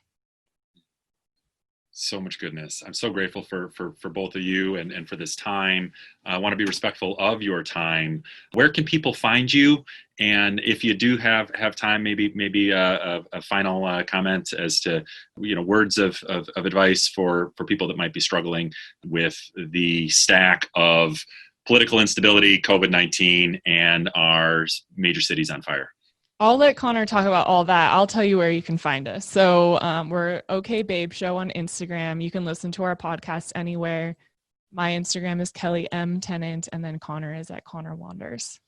So much goodness. I'm so grateful for both of you and for this time. I want to be respectful of your time. Where can people find you? And if you do have time, maybe a final comment as to, words of advice for people that might be struggling with the stack of political instability, COVID-19, and our major cities on fire. I'll let Conner talk about all that. I'll tell you where you can find us. So we're OK Babe Show on Instagram. You can listen to our podcast anywhere. My Instagram is Kelli M. Tennant, and then Conner is at Conner Wanders.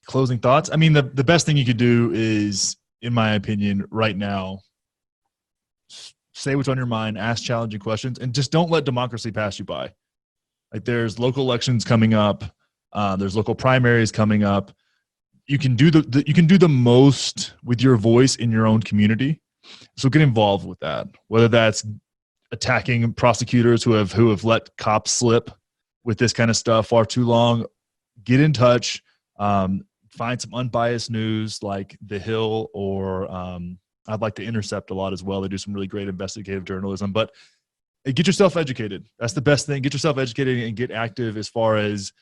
Closing thoughts. I mean, the best thing you could do is, in my opinion, right now, say what's on your mind, ask challenging questions, and just don't let democracy pass you by. Like there's local elections coming up. There's local primaries coming up. You can do you can do the most with your voice in your own community. So get involved with that. Whether that's attacking prosecutors who have let cops slip with this kind of stuff far too long, get in touch. Find some unbiased news like The Hill or I'd like to Intercept a lot as well. They do some really great investigative journalism. But get yourself educated. That's the best thing. Get yourself educated and get active as far as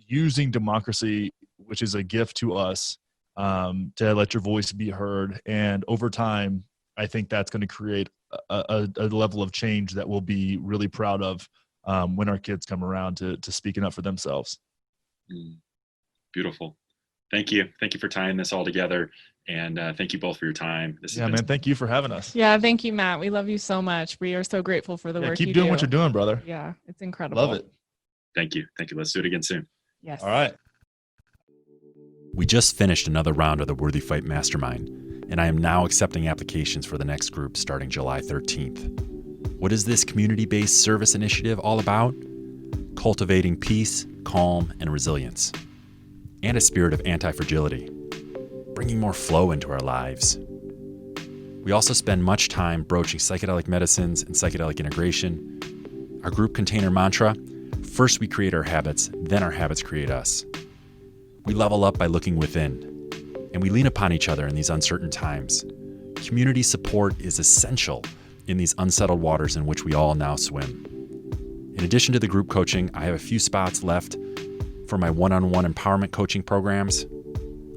using democracy, which is a gift to us, to let your voice be heard. And over time, I think that's going to create a level of change that we'll be really proud of when our kids come around to speaking up for themselves. Beautiful. Thank you. Thank you for tying this all together. And thank you both for your time. Man, thank you for having us. Yeah, thank you, Matt. We love you so much. We are so grateful for the work you do. Keep doing what you're doing, brother. Yeah, it's incredible. Love it. Thank you. Thank you. Let's do it again soon. Yes. All right. We just finished another round of the Worthy Fight Mastermind, and I am now accepting applications for the next group starting July 13th. What is this community-based service initiative all about? Cultivating peace, calm, and resilience, and a spirit of anti-fragility, bringing more flow into our lives. We also spend much time broaching psychedelic medicines and psychedelic integration. Our group container mantra: first we create our habits, then our habits create us. We level up by looking within, and we lean upon each other in these uncertain times. Community support is essential in these unsettled waters in which we all now swim. In addition to the group coaching, I have a few spots left for my one-on-one empowerment coaching programs.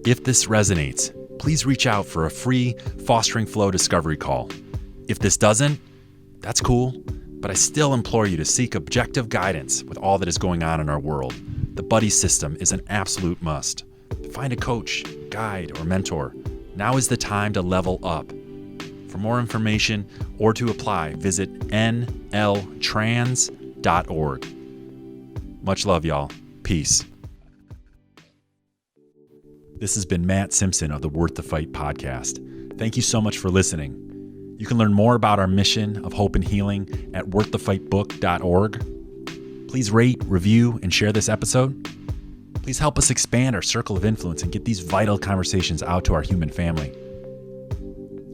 If this resonates, please reach out for a free Fostering Flow discovery call. If this doesn't, that's cool, but I still implore you to seek objective guidance with all that is going on in our world. The buddy system is an absolute must. Find a coach, guide, or mentor. Now is the time to level up. For more information or to apply, visit nltrans.org. Much love, y'all. Peace. This has been Matt Simpson of the Worth the Fight podcast. Thank you so much for listening. You can learn more about our mission of hope and healing at worththefightbook.org. Please rate, review, and share this episode. Please help us expand our circle of influence and get these vital conversations out to our human family.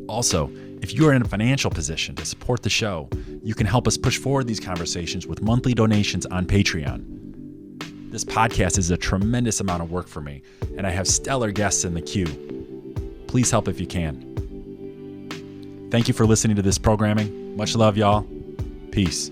Also, if you are in a financial position to support the show, you can help us push forward these conversations with monthly donations on Patreon. This podcast is a tremendous amount of work for me, and I have stellar guests in the queue. Please help if you can. Thank you for listening to this programming. Much love, y'all. Peace.